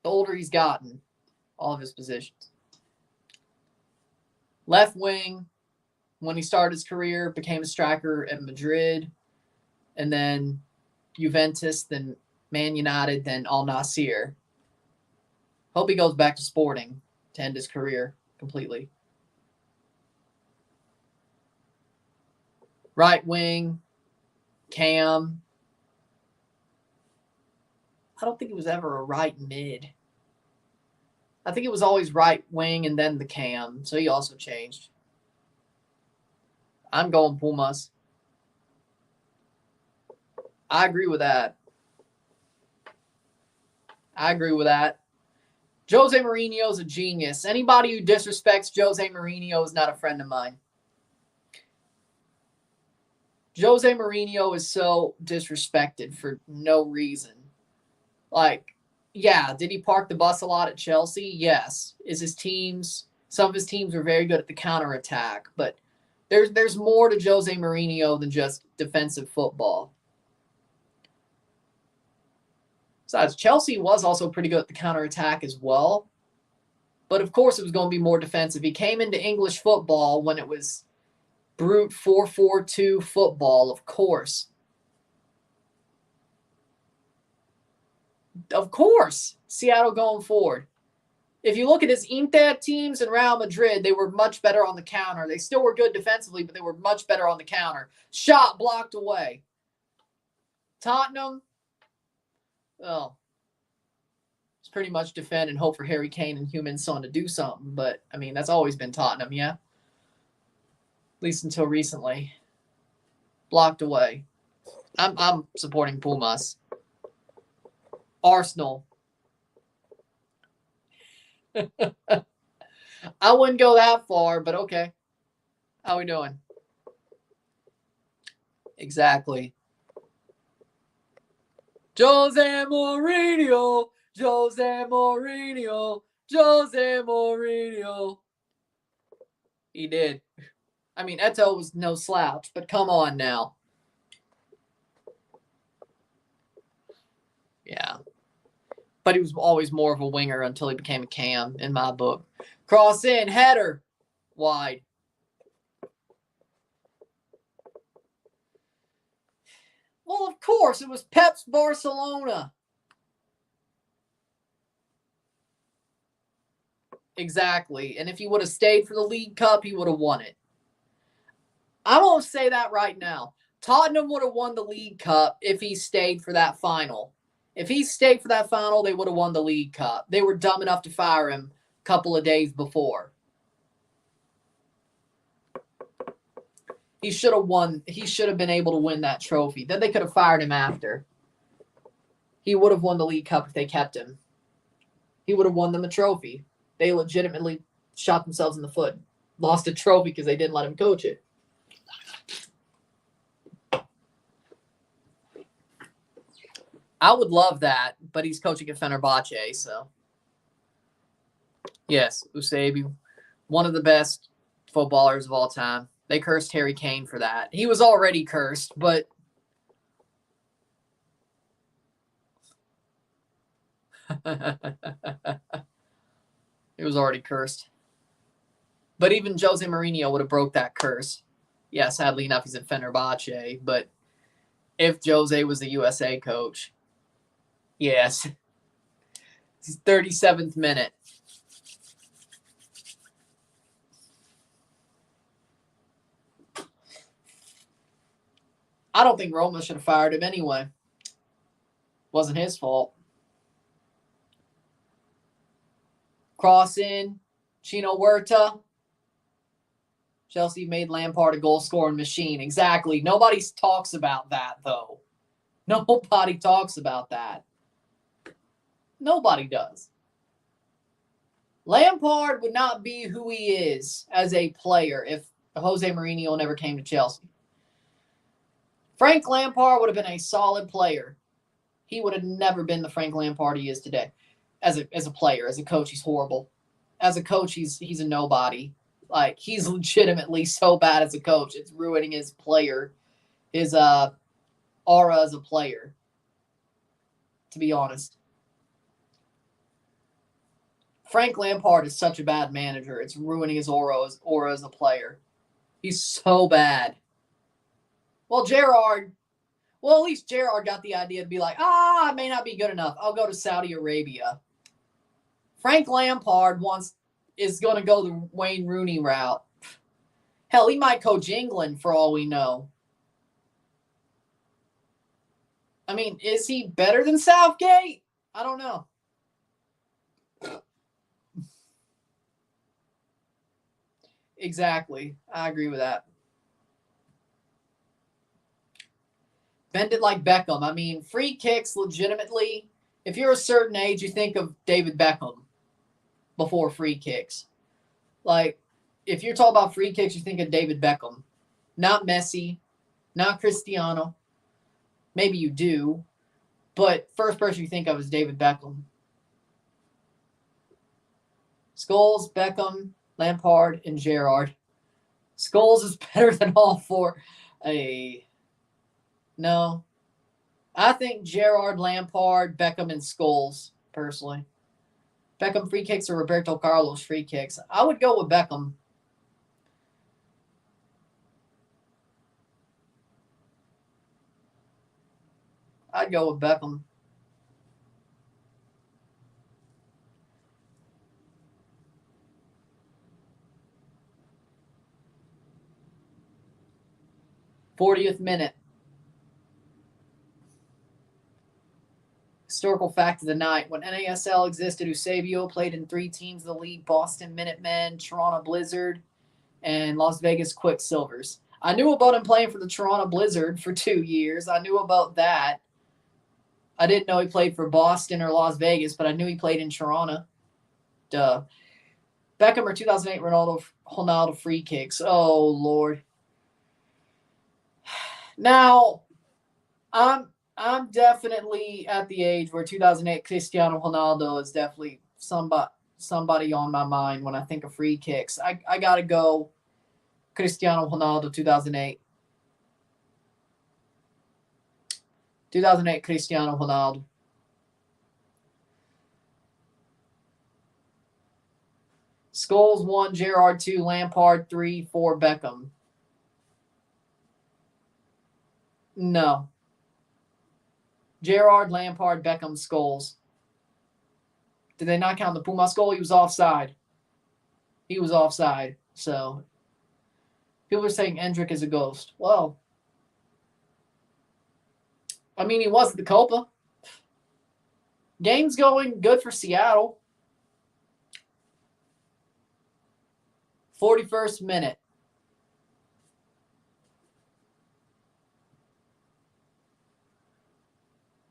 The older he's gotten, all of his positions. Left wing, when he started his career, became a striker at Madrid, and then Juventus, then Man United, then Al Nassr. Hope he goes back to Sporting to end his career completely. Right wing, Cam. I don't think he was ever a right mid. I think it was always right wing and then the Cam. So he also changed. I'm going Pumas. I agree with that. Jose Mourinho is a genius. Anybody who disrespects Jose Mourinho is not a friend of mine. Jose Mourinho is so disrespected for no reason. Like, yeah, did he park the bus a lot at Chelsea? Yes. Some of his teams were very good at the counterattack, but there's more to Jose Mourinho than just defensive football. Besides, Chelsea was also pretty good at the counterattack as well. But of course it was going to be more defensive. He came into English football when it was brute 4-4-2 football, of course. Of course, Seattle going forward. If you look at his Inter teams and Real Madrid, they were much better on the counter. They still were good defensively, but they were much better on the counter. Shot blocked away. Tottenham, well, it's pretty much defend and hope for Harry Kane and Heung-min Son to do something. But, I mean, that's always been Tottenham, yeah? At least until recently. Blocked away. I'm supporting Pumas. Arsenal. I wouldn't go that far, but okay. How we doing? Exactly. Jose Mourinho. Jose Mourinho. Jose Mourinho. He did. I mean, Eto'o was no slouch, but come on now. Yeah. But he was always more of a winger until he became a cam, in my book. Cross in, header, wide. Well, of course, it was Pep's Barcelona. Exactly. And if he would have stayed for the League Cup, he would have won it. I'm going to say that right now. Tottenham would have won the League Cup if he stayed for that final. If he stayed for that final, they would have won the League Cup. They were dumb enough to fire him a couple of days before. He should have won. He should have been able to win that trophy. Then they could have fired him after. He would have won the League Cup if they kept him. He would have won them a trophy. They legitimately shot themselves in the foot. Lost a trophy because they didn't let him coach it. I would love that, but he's coaching at Fenerbahce, so. Yes, Eusebio, one of the best footballers of all time. They cursed Harry Kane for that. He was already cursed, but he was already cursed. But even Jose Mourinho would have broke that curse. Yeah, sadly enough, he's at Fenerbahce, but if Jose was the USA coach, yes. It's 37th minute. I don't think Roma should have fired him anyway. Wasn't his fault. Cross in, Chino Huerta. Chelsea made Lampard a goal-scoring machine. Exactly. Nobody talks about that, though. Nobody talks about that. Nobody does. Lampard would not be who he is as a player if Jose Mourinho never came to Chelsea. Frank Lampard would have been a solid player. He would have never been the Frank Lampard he is today. As a player, as a coach, he's horrible. As a coach, he's a nobody. Like, he's legitimately so bad as a coach. It's ruining his player, his aura as a player, to be honest. Frank Lampard is such a bad manager. It's ruining his aura as a player. He's so bad. Well, at least Gerrard got the idea to be like, I may not be good enough. I'll go to Saudi Arabia. Frank Lampard is going to go the Wayne Rooney route. Hell, he might coach England for all we know. I mean, is he better than Southgate? I don't know. Exactly. I agree with that. Bend it like Beckham. I mean, free kicks, legitimately, if you're a certain age, you think of David Beckham before free kicks. Like, if you're talking about free kicks, you think of David Beckham. Not Messi, not Cristiano. Maybe you do, but first person you think of is David Beckham. Scholes, Beckham, Lampard, and Gerrard. Scholes is better than all four. No. I think Gerrard, Lampard, Beckham, and Scholes, personally. Beckham free kicks or Roberto Carlos free kicks. I would go with Beckham. I'd go with Beckham. '40th minute. Historical fact of the night. When NASL existed, Eusebio played in 3 teams of the league: Boston Minutemen, Toronto Blizzard, and Las Vegas Quicksilvers. I knew about him playing for the Toronto Blizzard for 2 years. I knew about that. I didn't know he played for Boston or Las Vegas, but I knew he played in Toronto. Duh. Beckham or 2008 Ronaldo free kicks. Oh, Lord. Now, I'm definitely at the age where 2008 Cristiano Ronaldo is definitely somebody on my mind when I think of free kicks. I got to go Cristiano Ronaldo 2008. 2008 Cristiano Ronaldo. Scholes 1, Gerrard 2, Lampard 3, 4, Beckham. No. Gerrard, Lampard, Beckham, Scholes. Did they not count the Pumas goal? He was offside. So people are saying Endrick is a ghost. Well, I mean, he was at the Copa. Game's going good for Seattle. 41st minute.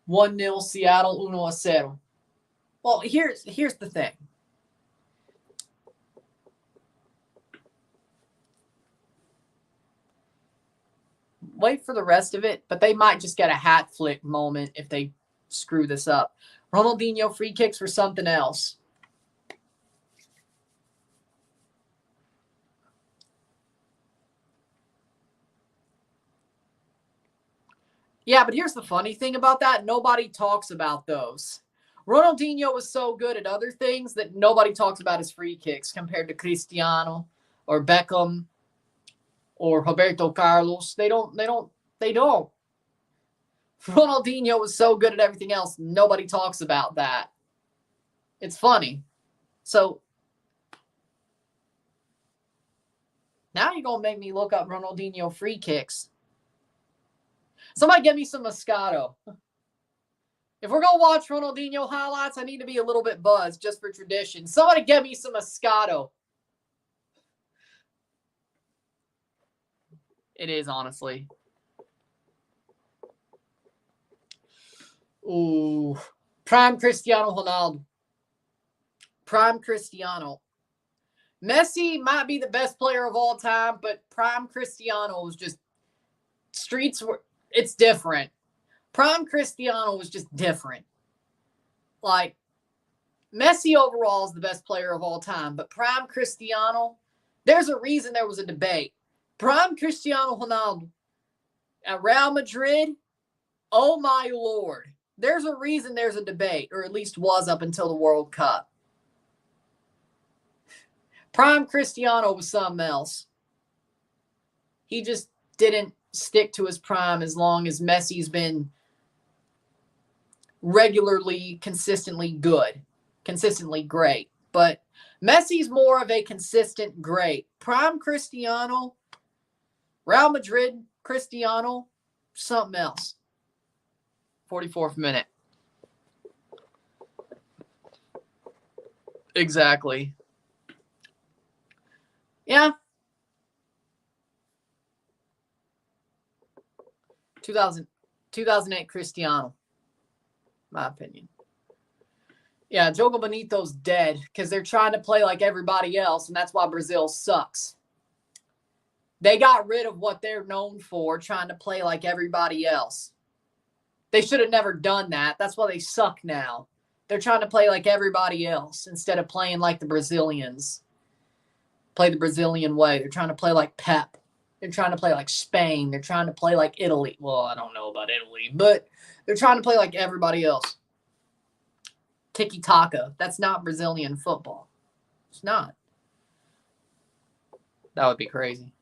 1-0 Seattle, 1-0. Well, here's the thing. Wait for the rest of it, but they might just get a hat flick moment if they screw this up. Ronaldinho free kicks were something else. Yeah, but here's the funny thing about that. Nobody talks about those. Ronaldinho was so good at other things that nobody talks about his free kicks compared to Cristiano or Beckham or Roberto Carlos. They don't. Ronaldinho was so good at everything else. Nobody talks about that. It's funny. So now you're going to make me look up Ronaldinho free kicks. Somebody get me some Moscato. If we're going to watch Ronaldinho highlights, I need to be a little bit buzzed just for tradition. Somebody get me some Moscato. It is, honestly. Ooh. Prime Cristiano Ronaldo. Prime Cristiano. Messi might be the best player of all time, but prime Cristiano was just it's different. Prime Cristiano was just different. Like, Messi overall is the best player of all time, but prime Cristiano, there's a reason there was a debate. Prime Cristiano Ronaldo at Real Madrid, oh my Lord. There's a reason there's a debate, or at least was up until the World Cup. Prime Cristiano was something else. He just didn't stick to his prime as long as Messi's been regularly, consistently good, consistently great. But Messi's more of a consistent great. Prime Cristiano, Real Madrid Cristiano, something else. 44th minute. Exactly. Yeah. 2008 Cristiano, my opinion. Yeah, Jogo Bonito's dead because they're trying to play like everybody else, and that's why Brazil sucks. They got rid of what they're known for, trying to play like everybody else. They should have never done that. That's why they suck now. They're trying to play like everybody else instead of playing like the Brazilians. Play the Brazilian way. They're trying to play like Pep. They're trying to play like Spain. They're trying to play like Italy. Well, I don't know about Italy, but they're trying to play like everybody else. Tiki-taka. That's not Brazilian football. It's not. That would be crazy.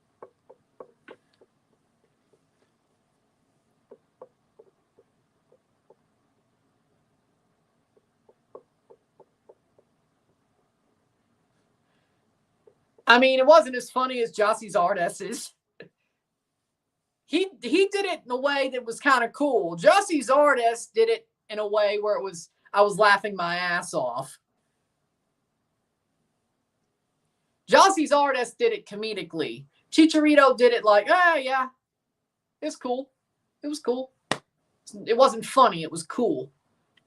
I mean, it wasn't as funny as Jossie Zardes'. He did it in a way that was kind of cool. Jossie Zardes did it in a way where I was laughing my ass off. Jossie Zardes did it comedically. Chicharito did it like, yeah, it's cool. It was cool. It wasn't funny. It was cool.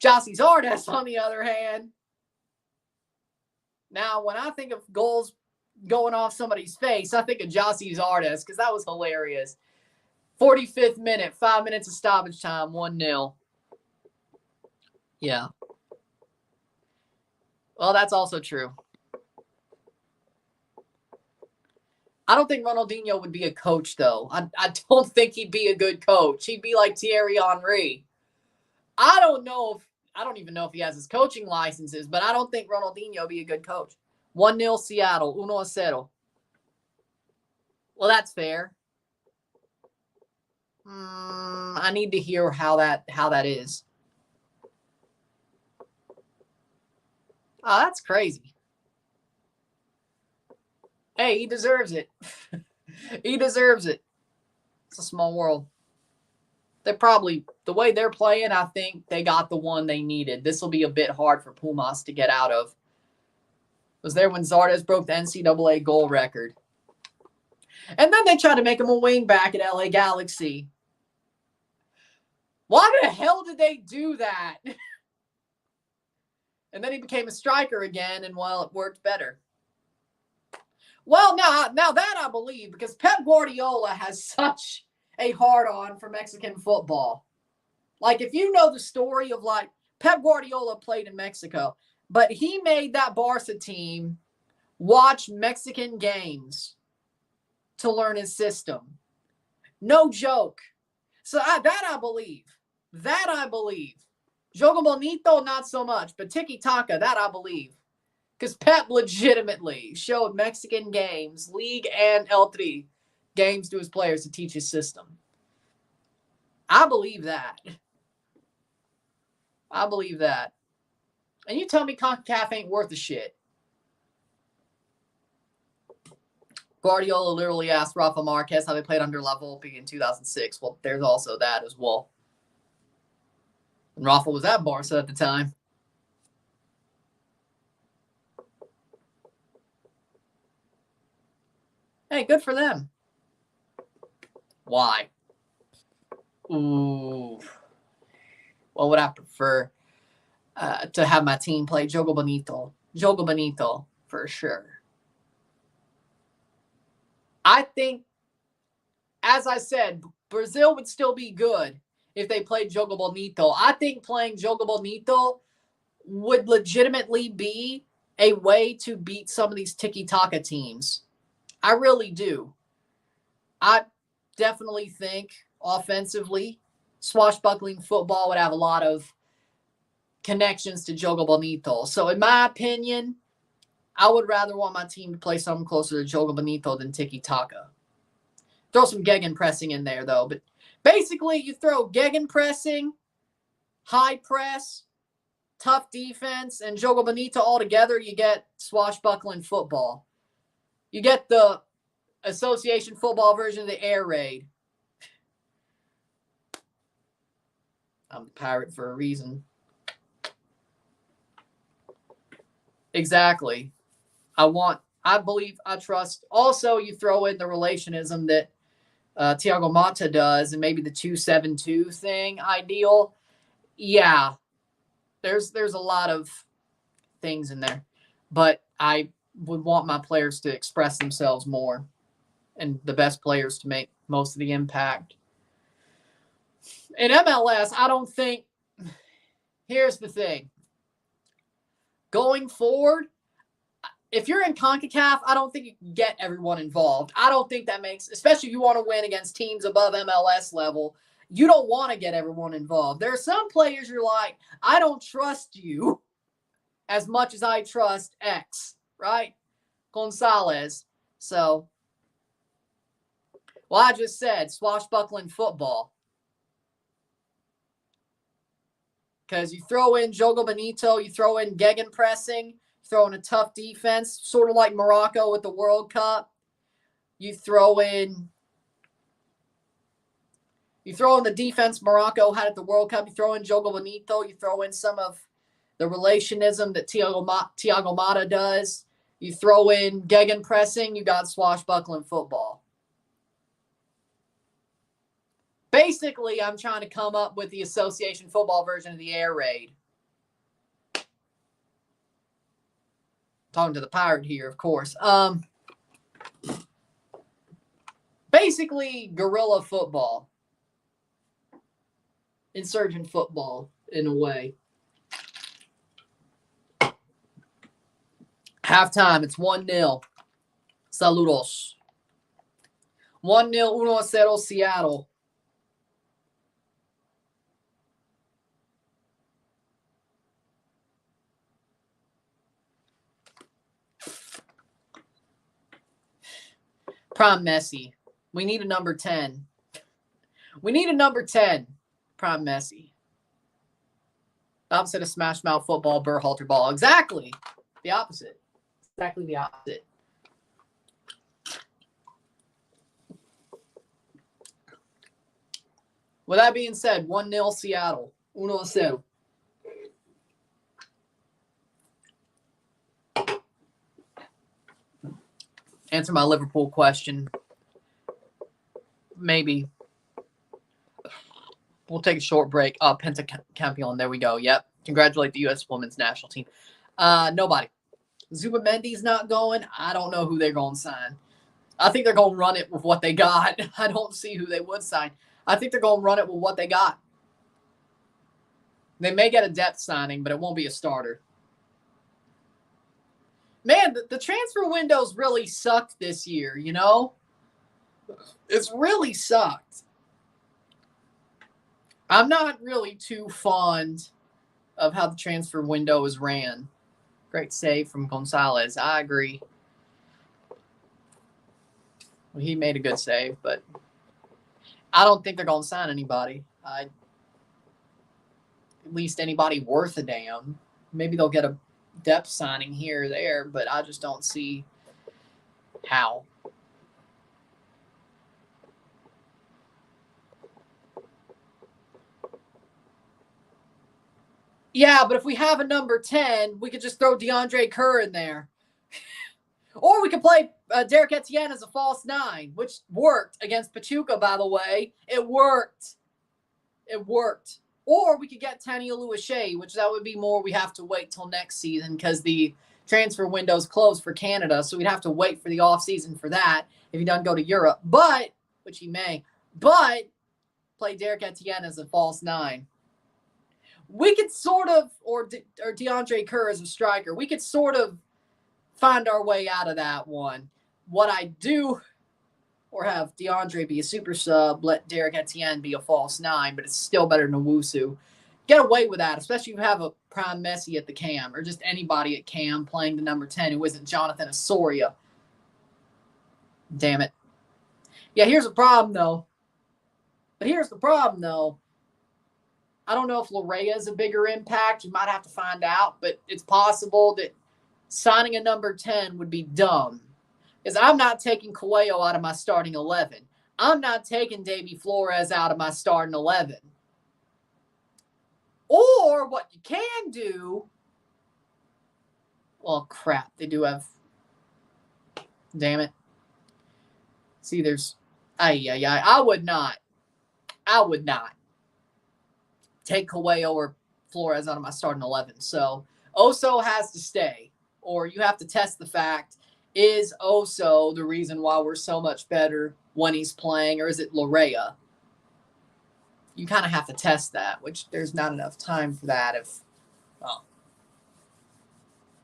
Jossie Zardes, on the other hand. Now, when I think of goals going off somebody's face, I think of Jossie Zardes because that was hilarious. 45th minute, 5 minutes of stoppage time, 1-0. Yeah. Well, that's also true. I don't think Ronaldinho would be a coach, though. I don't think he'd be a good coach. He'd be like Thierry Henry. I don't even know if he has his coaching licenses, but I don't think Ronaldinho would be a good coach. 1-0 Seattle, 1-0. Well, that's fair. I need to hear how that is. Oh, that's crazy. Hey, he deserves it. He deserves it. It's a small world. The way they're playing, I think they got the one they needed. This will be a bit hard for Pumas to get out of. Was there when Zardes broke the NCAA goal record. And then they tried to make him a wing back at LA Galaxy. Why the hell did they do that? And then he became a striker again, and well, it worked better. Well, now that I believe, because Pep Guardiola has such a hard-on for Mexican football. Like, if you know the story of, like, Pep Guardiola played in Mexico, but he made that Barca team watch Mexican games to learn his system. No joke. So that I believe. That I believe. Jogo Bonito, not so much, but tiki-taka, that I believe. Because Pep legitimately showed Mexican games, League and El Tri games to his players to teach his system. I believe that. I believe that. And you tell me CONCACAF ain't worth a shit. Guardiola literally asked Rafa Marquez how they played under La Volpe in 2006. Well, there's also that as well. And Rafa was at Barca at the time. Hey, good for them. Why? Ooh. What would I prefer? To have my team play Jogo Bonito. Jogo Bonito, for sure. I think, as I said, Brazil would still be good if they played Jogo Bonito. I think playing Jogo Bonito would legitimately be a way to beat some of these tiki-taka teams. I really do. I definitely think offensively, swashbuckling football would have a lot of connections to Jogo Bonito. So in my opinion, I would rather want my team to play something closer to Jogo Bonito than tiki-taka. Throw some gegenpressing in there, though. But basically, you throw gegenpressing, high press, tough defense, and Jogo Bonito all together, you get swashbuckling football. You get the association football version of the air raid. I'm the pirate for a reason. Exactly. I believe, I trust. Also, you throw in the relationism that Thiago Motta does, and maybe the 2-7-2 thing ideal. Yeah, there's a lot of things in there, but I would want my players to express themselves more, and the best players to make most of the impact. In MLS, I don't think. Here's the thing. Going forward, if you're in CONCACAF, I don't think you can get everyone involved. I don't think that makes, especially if you want to win against teams above MLS level, you don't want to get everyone involved. There are some players you're like, I don't trust you as much as I trust X, right? Gonzalez. So, well, I just said swashbuckling football. Because you throw in Jogo Bonito, you throw in gegenpressing, throw in a tough defense, sort of like Morocco with the World Cup. You throw in the defense Morocco had at the World Cup. You throw in Jogo Bonito. You throw in some of the relationism that Thiago Motta does. You throw in gegenpressing. You got swashbuckling football. Basically, I'm trying to come up with the association football version of the air raid. Talking to the pirate here, of course. Basically, guerrilla football. Insurgent football, in a way. Halftime, it's 1-0. Saludos. 1-0, 1-0 Seattle. Prime Messi. We need a number 10. We need a number 10. Prime Messi. Opposite of smash mouth football, Berhalter ball. Exactly. The opposite. Exactly the opposite. With that being said, 1-0 Seattle. 1-0. Answer my Liverpool question. Maybe. We'll take a short break. Pentacampion. There we go. Yep. Congratulate the U.S. women's national team. Nobody. Zubamendi's not going. I don't know who they're going to sign. I think they're going to run it with what they got. I don't see who they would sign. I think they're going to run it with what they got. They may get a depth signing, but it won't be a starter. Man, the transfer window's really sucked this year, you know? It's really sucked. I'm not really too fond of how the transfer window is ran. Great save from Gonzalez. I agree. Well, he made a good save, but I don't think they're going to sign anybody. At least anybody worth a damn. Maybe they'll get a depth signing here or there, but I just don't see how. Yeah, but if we have a number 10, we could just throw DeAndre Kerr in there. Or we could play Derek Etienne as a false 9, which worked against Pachuca, by the way. It worked. It worked. Or we could get Tani Oluwaseyi, which that would be more we have to wait till next season because the transfer window's closed for Canada, so we'd have to wait for the offseason for that if he doesn't go to Europe. But, which he may, but play Derek Etienne as a false 9. We could sort of, or DeAndre Kerr as a striker, we could sort of find our way out of that one. What I do, or have DeAndre be a super sub, let Derek Etienne be a false 9, but it's still better than Owusu. Get away with that, especially if you have a prime Messi at the cam, or just anybody at cam playing the number 10 who isn't Jonathan Osorio. Damn it. Yeah, here's the problem, though. I don't know if Larea is a bigger impact. You might have to find out, but it's possible that signing a number 10 would be dumb. Because I'm not taking Coelho out of my starting 11. I'm not taking Davy Flores out of my starting 11. Or what you can do, well, crap, they do have, damn it. See, there's, I would not take Coelho or Flores out of my starting 11. So Oso has to stay, or you have to test the fact, is Oso the reason why we're so much better when he's playing, or is it Larea? You kind of have to test that, which there's not enough time for that if, well,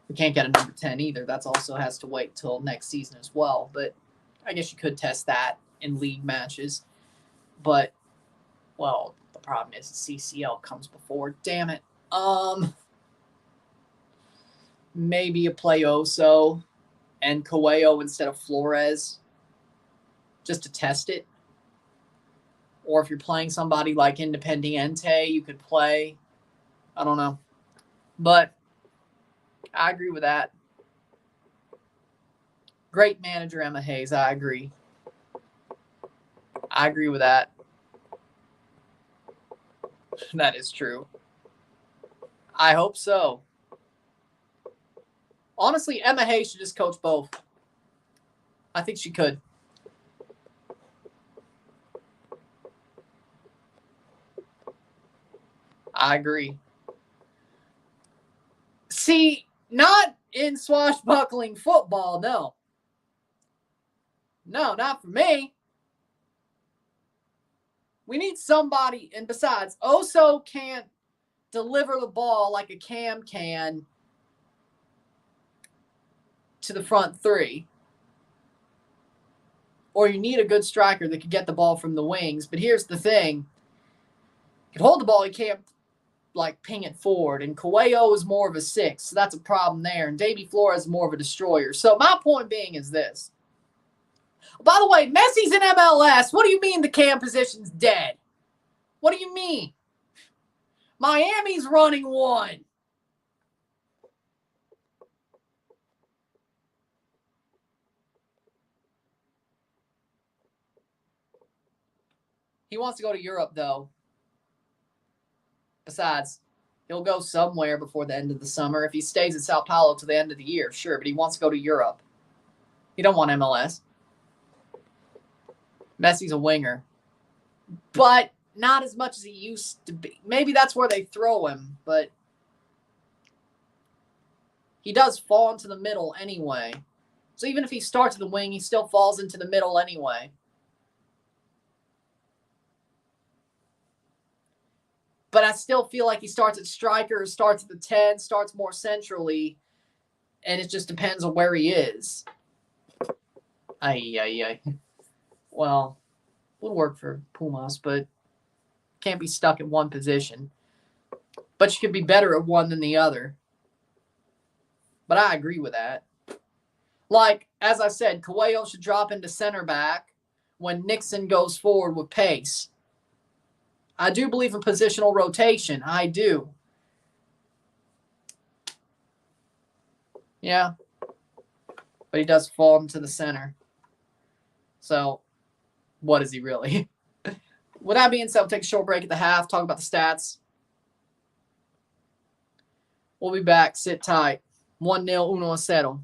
we can't get a number 10 either. That also has to wait till next season as well. But I guess you could test that in league matches. But, well, the problem is the CCL comes before. Damn it. Maybe you play Oso and Coelho instead of Flores just to test it. Or if you're playing somebody like Independiente, you could play. I don't know. But I agree with that. Great manager, Emma Hayes. I agree. I agree with that. That is true. I hope so. Honestly, Emma Hayes should just coach both. I think she could. I agree. See, not in swashbuckling football, no. No, not for me. We need somebody, and besides, Oso can't deliver the ball like a Cam can to the front three. Or you need a good striker that could get the ball from the wings. But here's the thing. He can hold the ball, he can't like ping it forward. And Coelho is more of a 6, so that's a problem there. And Davy Flores is more of a destroyer. So my point being is this. By the way, Messi's in MLS. What do you mean the cam position's dead? What do you mean? Miami's running one. He wants to go to Europe, though. Besides, he'll go somewhere before the end of the summer. If he stays at Sao Paulo to the end of the year, sure, but he wants to go to Europe. He don't want MLS. Messi's a winger. But not as much as he used to be. Maybe that's where they throw him, but he does fall into the middle anyway. So even if he starts at the wing, he still falls into the middle anyway. But I still feel like he starts at striker, starts at the 10, starts more centrally, and it just depends on where he is. Ay. Well, would work for Pumas, but can't be stuck in one position. But you could be better at one than the other. But I agree with that. Like, as I said, Coelho should drop into center back when Nixon goes forward with pace. I do believe in positional rotation. I do. Yeah. But he does fall into the center. So, what is he really? With that being said, we'll take a short break at the half, talk about the stats. We'll be back. Sit tight. 1-0, 1-0.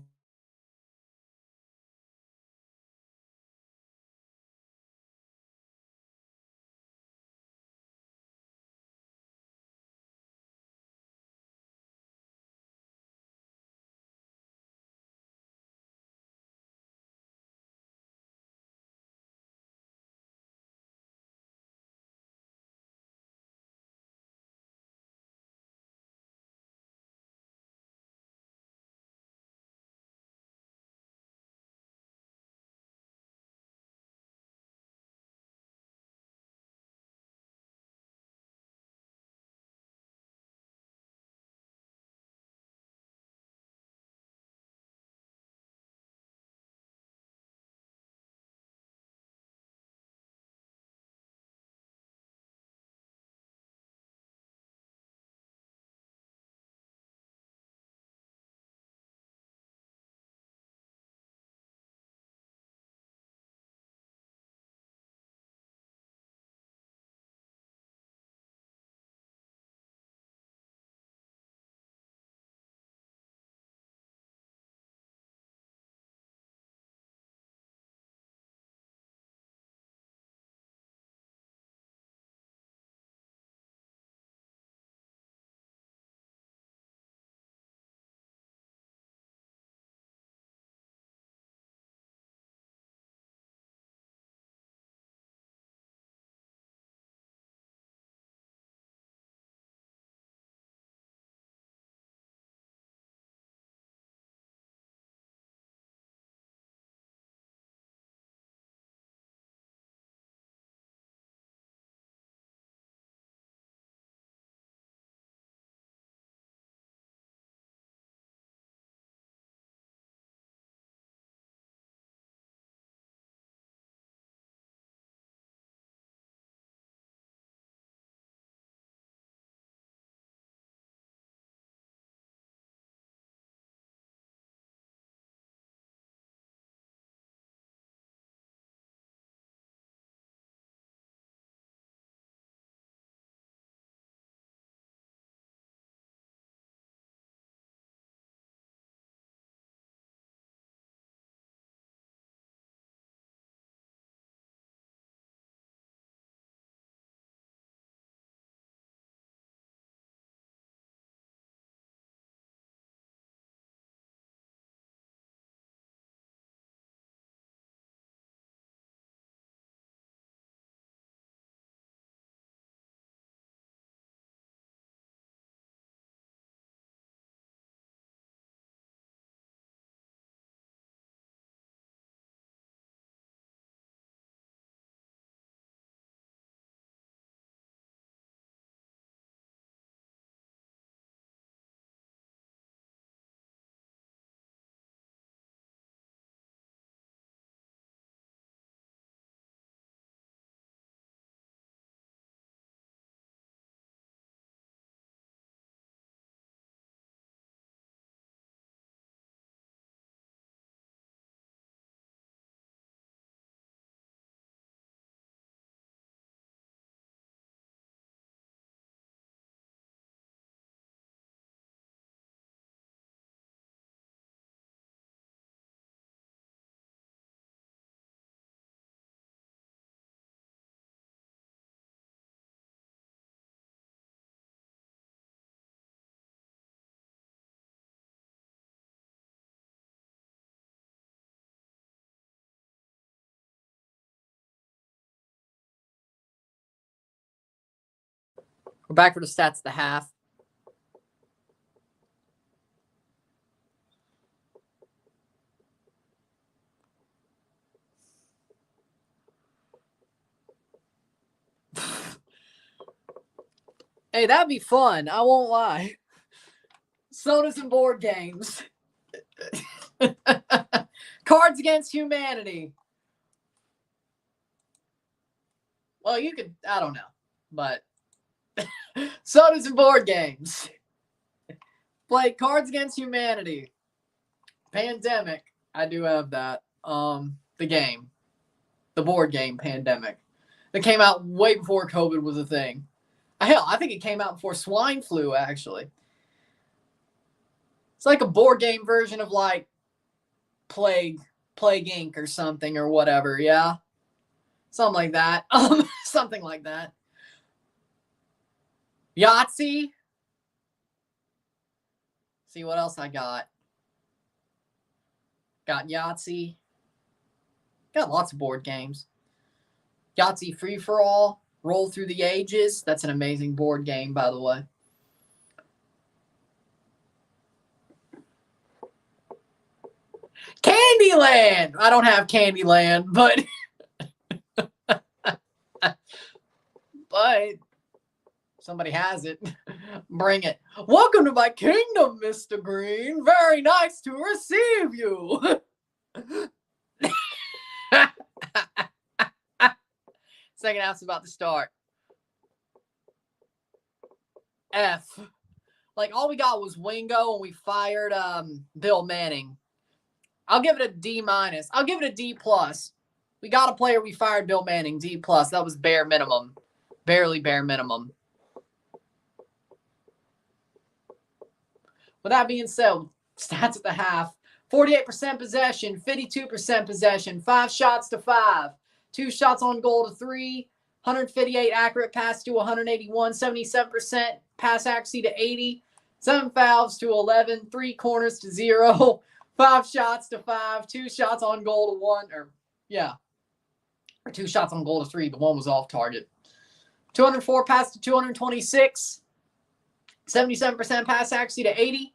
We're back for the stats at the half. Hey, that'd be fun. I won't lie. Sodas and board games. Cards Against Humanity. Well, you could, I don't know, but sodas and board games. Play Cards Against Humanity. Pandemic. I do have that. The game. The board game Pandemic. That came out way before COVID was a thing. Hell, I think it came out before swine flu, actually. It's like a board game version of like Plague Inc. or something or whatever, yeah? Something like that. Something like that. Yahtzee. See what else I got. Got Yahtzee. Got lots of board games. Yahtzee Free for All. Roll Through the Ages. That's an amazing board game, by the way. Candyland. I don't have Candyland, but but somebody has it. Bring it. Welcome to my kingdom, Mr. Green. Very nice to receive you. Second half's about to start. F. Like, all we got was Wingo, and we fired Bill Manning. I'll give it a D-. I'll give it a D+. We got a player, we fired Bill Manning, D+. That was bare minimum. Barely bare minimum. With that being said, stats at the half. 48% possession, 52% possession, 5 shots to 5. 2 shots on goal to 3, 158 accurate pass to 181, 77% pass accuracy to 80, 7 fouls to 11, 3 corners to 0, 5 shots to 5, 2 shots on goal to 1, or 2 shots on goal to 3, but 1 was off target. 204 pass to 226, 77% pass accuracy to 80,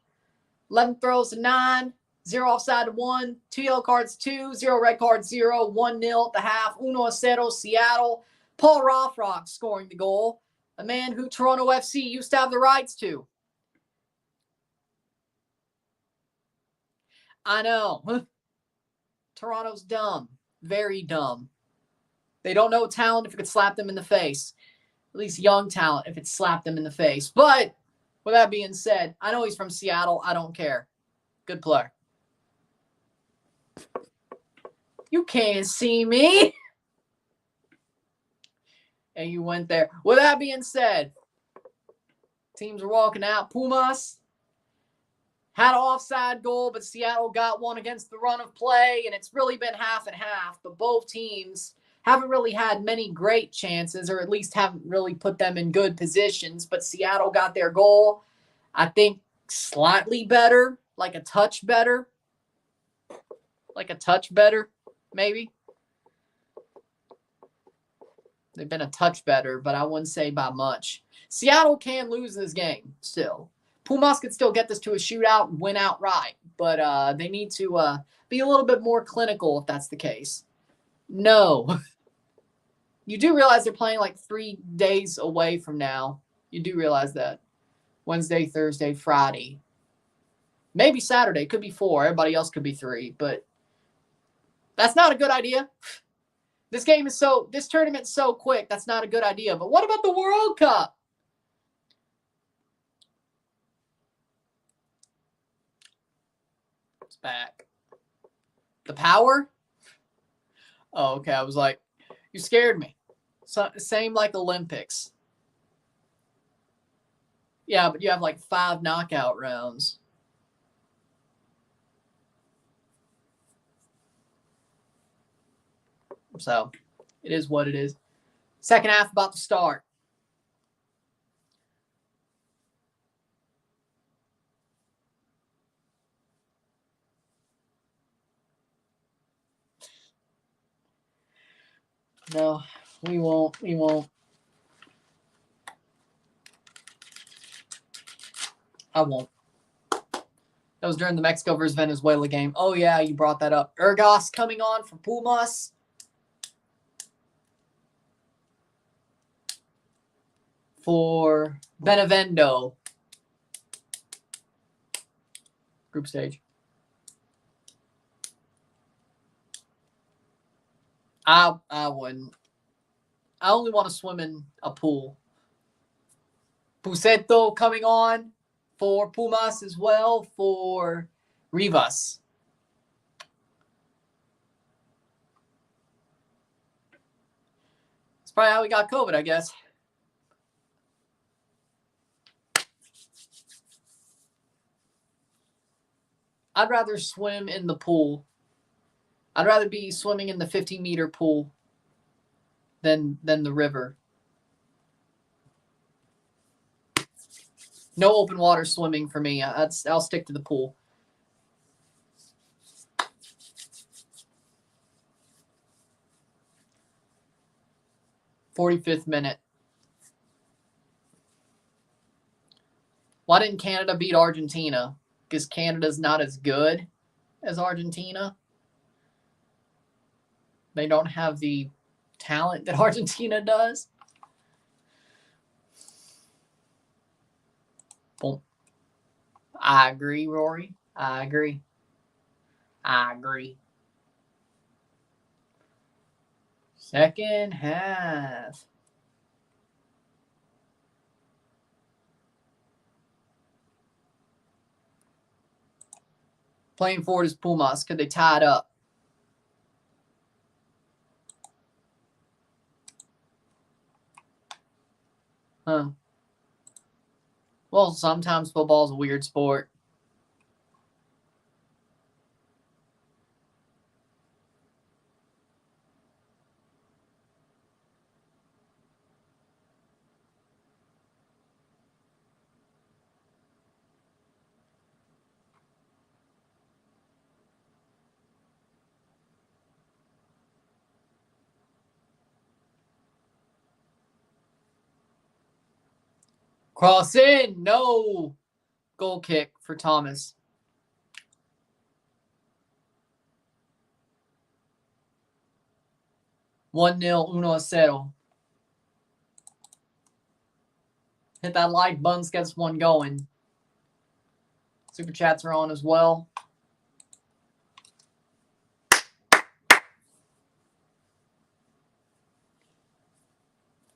11 throws to 9, 0 offside to 1, 2 yellow cards 2, 0 red cards 0, 1-0 at the half, 1-0 Seattle. Paul Rothrock scoring the goal, a man who Toronto FC used to have the rights to. I know. Toronto's dumb. Very dumb. They don't know talent if it could slap them in the face. At least young talent if it slapped them in the face. But with that being said, I know he's from Seattle. I don't care. Good player. You can't see me. And you went there. With that being said, teams are walking out. Pumas had an offside goal, but Seattle got one against the run of play, and it's really been half and half. But both teams haven't really had many great chances, or at least haven't really put them in good positions. But Seattle got their goal, I think, slightly better, like a touch better. Like a touch better, maybe. They've been a touch better, but I wouldn't say by much. Seattle can lose this game still. Pumas could still get this to a shootout and win outright, but they need to be a little bit more clinical if that's the case. No. You do realize they're playing like 3 days away from now. You do realize that. Wednesday, Thursday, Friday. Maybe Saturday. Could be 4. Everybody else could be 3, but that's not a good idea. This tournament's so quick, that's not a good idea. But what about the World Cup? It's back. The power? Oh, okay. I was like, you scared me. So, same like Olympics. Yeah, but you have like 5 knockout rounds. So, it is what it is. Second half about to start. No, we won't. We won't. I won't. That was during the Mexico versus Venezuela game. Oh, yeah, you brought that up. Ergas coming on for Pumas. For Benevendo. Group stage. I wouldn't. I only want to swim in a pool. Puseto coming on for Pumas as well for Rivas. That's probably how we got COVID, I guess. I'd rather swim in the pool. I'd rather be swimming in the 50-meter pool than the river. No open water swimming for me. I'll stick to the pool. "45th minute. Why didn't Canada beat Argentina? Because Canada's not as good as Argentina. They don't have the talent that Argentina does. Boom. I agree, Rory. I agree. Second half. Playing forward is Pumas. Could they tie it up? Huh. Well, sometimes football's a weird sport. Cross in. No. Goal kick for Thomas. "1-0, 1-0. Hit that like button, gets one going. Super chats are on as well.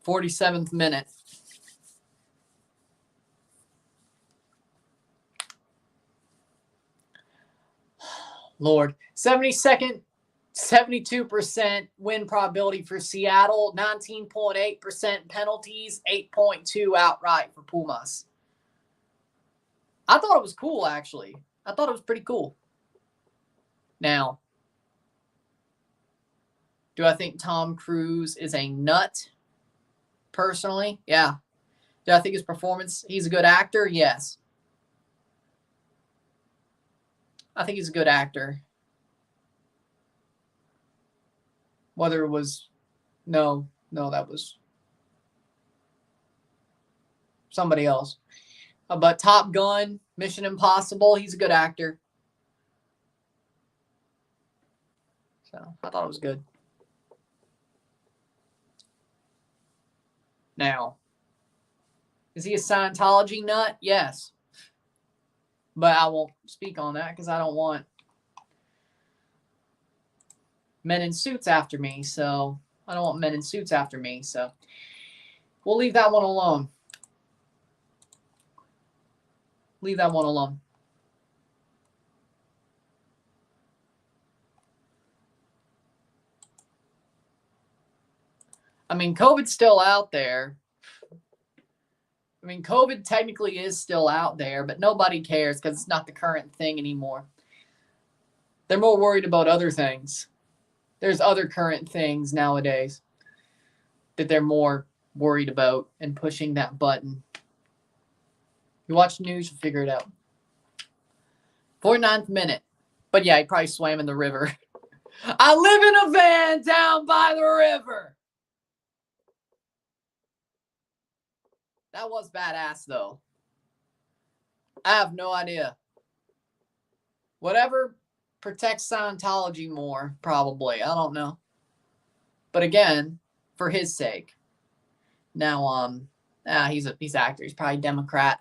"47th minute. Lord. 72% win probability for Seattle. 19.8% penalties. 8.2 outright for Pumas. I thought it was cool, actually. I thought it was pretty cool. Now, do I think Tom Cruise is a nut? Personally, yeah. Do I think his performance, he's a good actor? Yes. I think he's a good actor. Whether it was, no, that was somebody else. But Top Gun, Mission Impossible, he's a good actor. So I thought it was good. Now, is he a Scientology nut? Yes. But I won't speak on that because I don't want men in suits after me. So I don't want men in suits after me. So we'll leave that one alone. Leave that one alone. I mean, COVID's still out there. I mean, COVID technically is still out there, but nobody cares because it's not the current thing anymore. They're more worried about other things. There's other current things nowadays that they're more worried about and pushing that button. You watch the news, you figure it out. 49th minute. But yeah, he probably swam in the river. I live in a van down by the river. That was badass, though. I have no idea. Whatever protects Scientology more, probably. I don't know. But again, for his sake. Now, he's an actor. He's probably Democrat.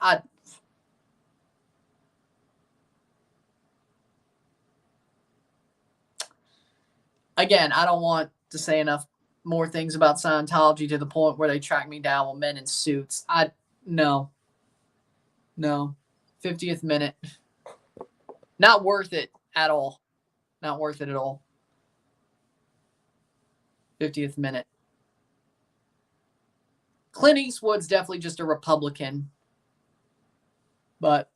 Again, I don't want to say enough more things about Scientology to the point where they track me down with men in suits. No. 50th minute. Not worth it at all. Not worth it at all. 50th minute. Clint Eastwood's definitely just a Republican. But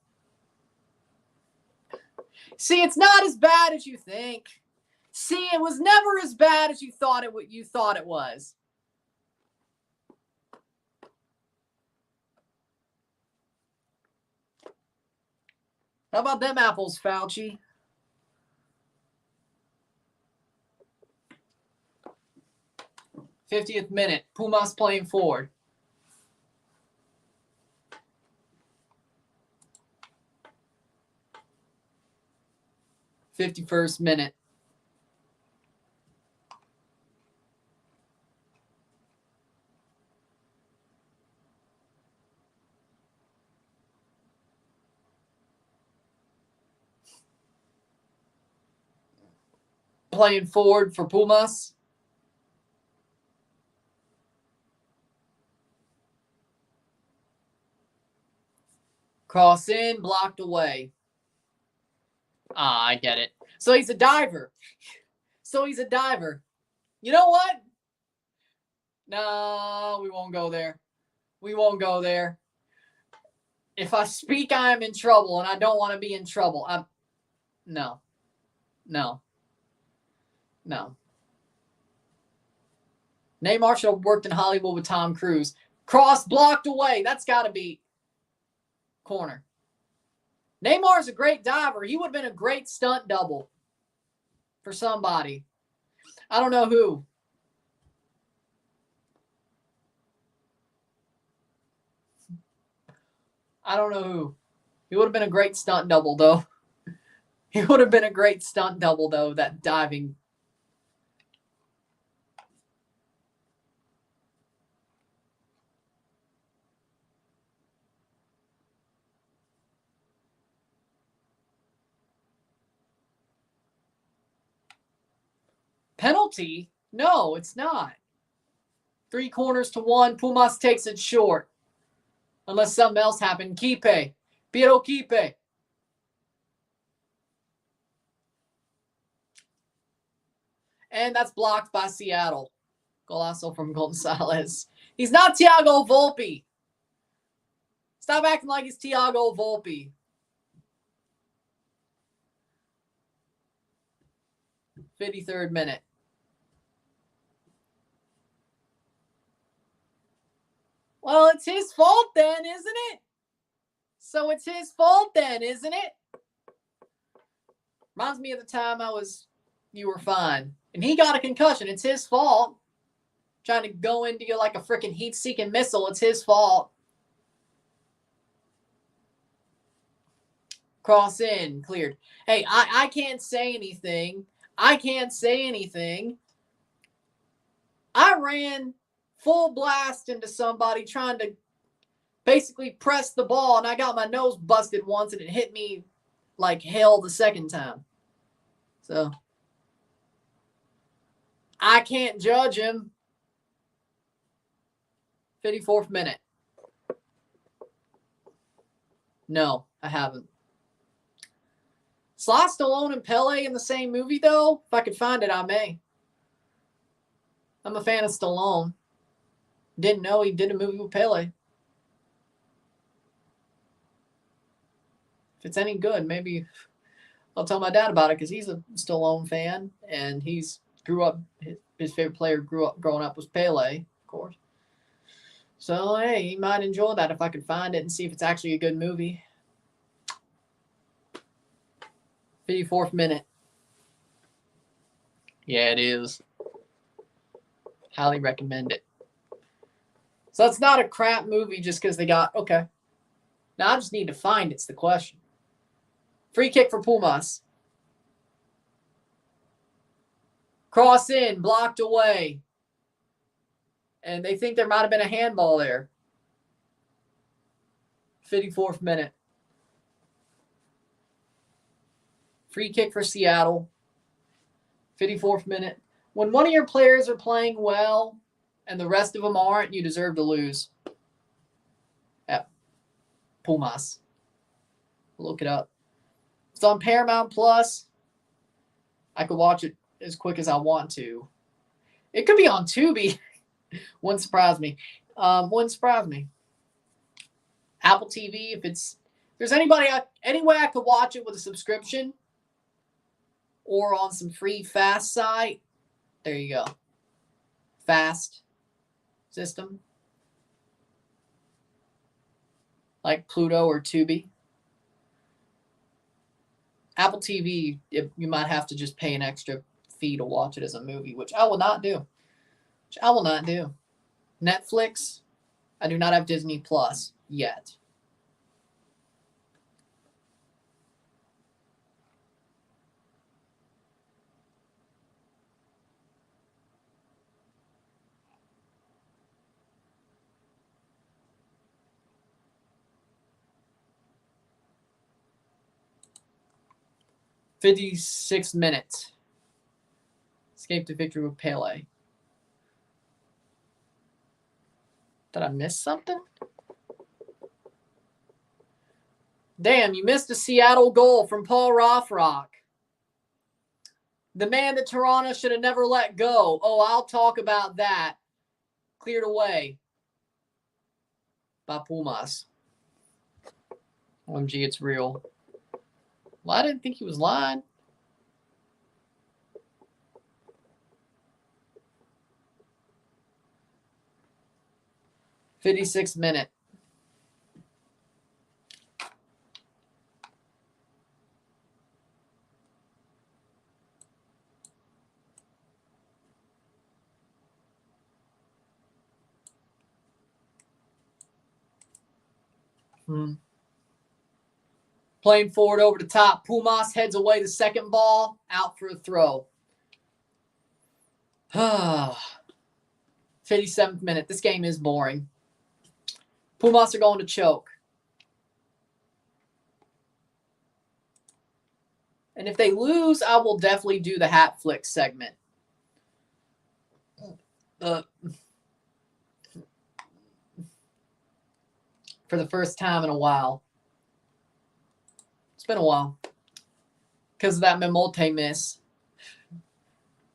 see, it's not as bad as you think. See, it was never as bad as you thought it was. How about them apples, Fauci? '50th minute. Pumas playing forward. '51st minute. Playing forward for Pumas. Cross in, blocked away. I get it. So he's a diver. You know what? No, we won't go there. If I speak, I am in trouble, and I don't want to be in trouble. No. Neymar should have worked in Hollywood with Tom Cruise. Cross blocked away. That's got to be corner. Neymar's a great diver. He would have been a great stunt double for somebody. I don't know who. He would have been a great stunt double, though. That diving. Penalty? No, it's not. 3 corners to 1. Pumas takes it short. Unless something else happened. Kipe. Piero Kipe. And that's blocked by Seattle. Golazo from Gonzalez. He's not Thiago Volpe. Stop acting like he's Thiago Volpe. 53rd minute. Well, it's his fault then, isn't it? Reminds me of the time you were fine. And he got a concussion. It's his fault. Trying to go into you like a freaking heat-seeking missile. It's his fault. Cross in. Cleared. Hey, I can't say anything. I ran full blast into somebody trying to basically press the ball, and I got my nose busted once, and it hit me like hell the second time. So I can't judge him. 54th minute. No, I haven't. Sly Stallone and Pele in the same movie, though? If I could find it, I may. I'm a fan of Stallone. Didn't know he did a movie with Pele. If it's any good, maybe I'll tell my dad about it because he's a Stallone fan, and his favorite player growing up was Pele, of course. So, hey, he might enjoy that if I could find it and see if it's actually a good movie. 54th minute. Yeah, it is. Highly recommend it. So it's not a crap movie just because they got, okay. Now I just need to find it's the question. Free kick for Pumas. Cross in, blocked away. And they think there might have been a handball there. 54th minute. Free kick for Seattle. 54th minute. When one of your players are playing well and the rest of them aren't, you deserve to lose. At Pumas. Look it up. It's on Paramount Plus. I could watch it as quick as I want to. It could be on Tubi. Wouldn't surprise me. Wouldn't surprise me. Apple TV, if there's any way I could watch it with a subscription or on some free fast site, there you go. Fast system. Like Pluto or Tubi. Apple TV, you might have to just pay an extra fee to watch it as a movie, which I will not do. Netflix, I do not have Disney Plus yet. $56 minutes. Escape to victory with Pele. Did I miss something? Damn, you missed a Seattle goal from Paul Rothrock. The man that Toronto should have never let go. Oh, I'll talk about that. Cleared away by Pumas. OMG, it's real. Well, I didn't think he was lying. $56 minute. Playing forward over the top. Pumas heads away the second ball. Out for a throw. 57th minute. This game is boring. Pumas are going to choke. And if they lose, I will definitely do the hat flick segment. For the first time in a while. It's been a while. Because of that Memote miss.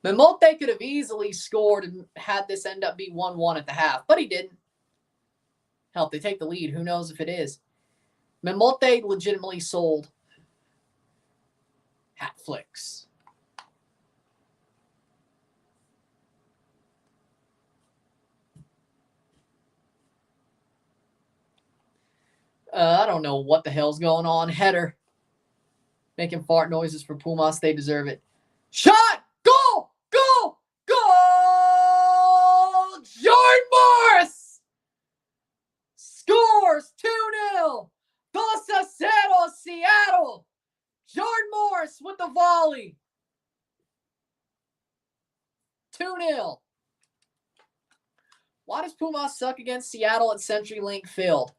Memote could have easily scored and had this end up be 1-1 at the half. But he didn't. Hell, if they take the lead, who knows if it is. Memote legitimately sold. Hat flicks. I don't know what the hell's going on. Header. Making fart noises for Pumas. They deserve it. Shot! Goal! Goal! Goal! Jordan Morris! Scores 2-0. 2-0 Seattle. Jordan Morris with the volley. 2-0. Why does Pumas suck against Seattle at CenturyLink Field?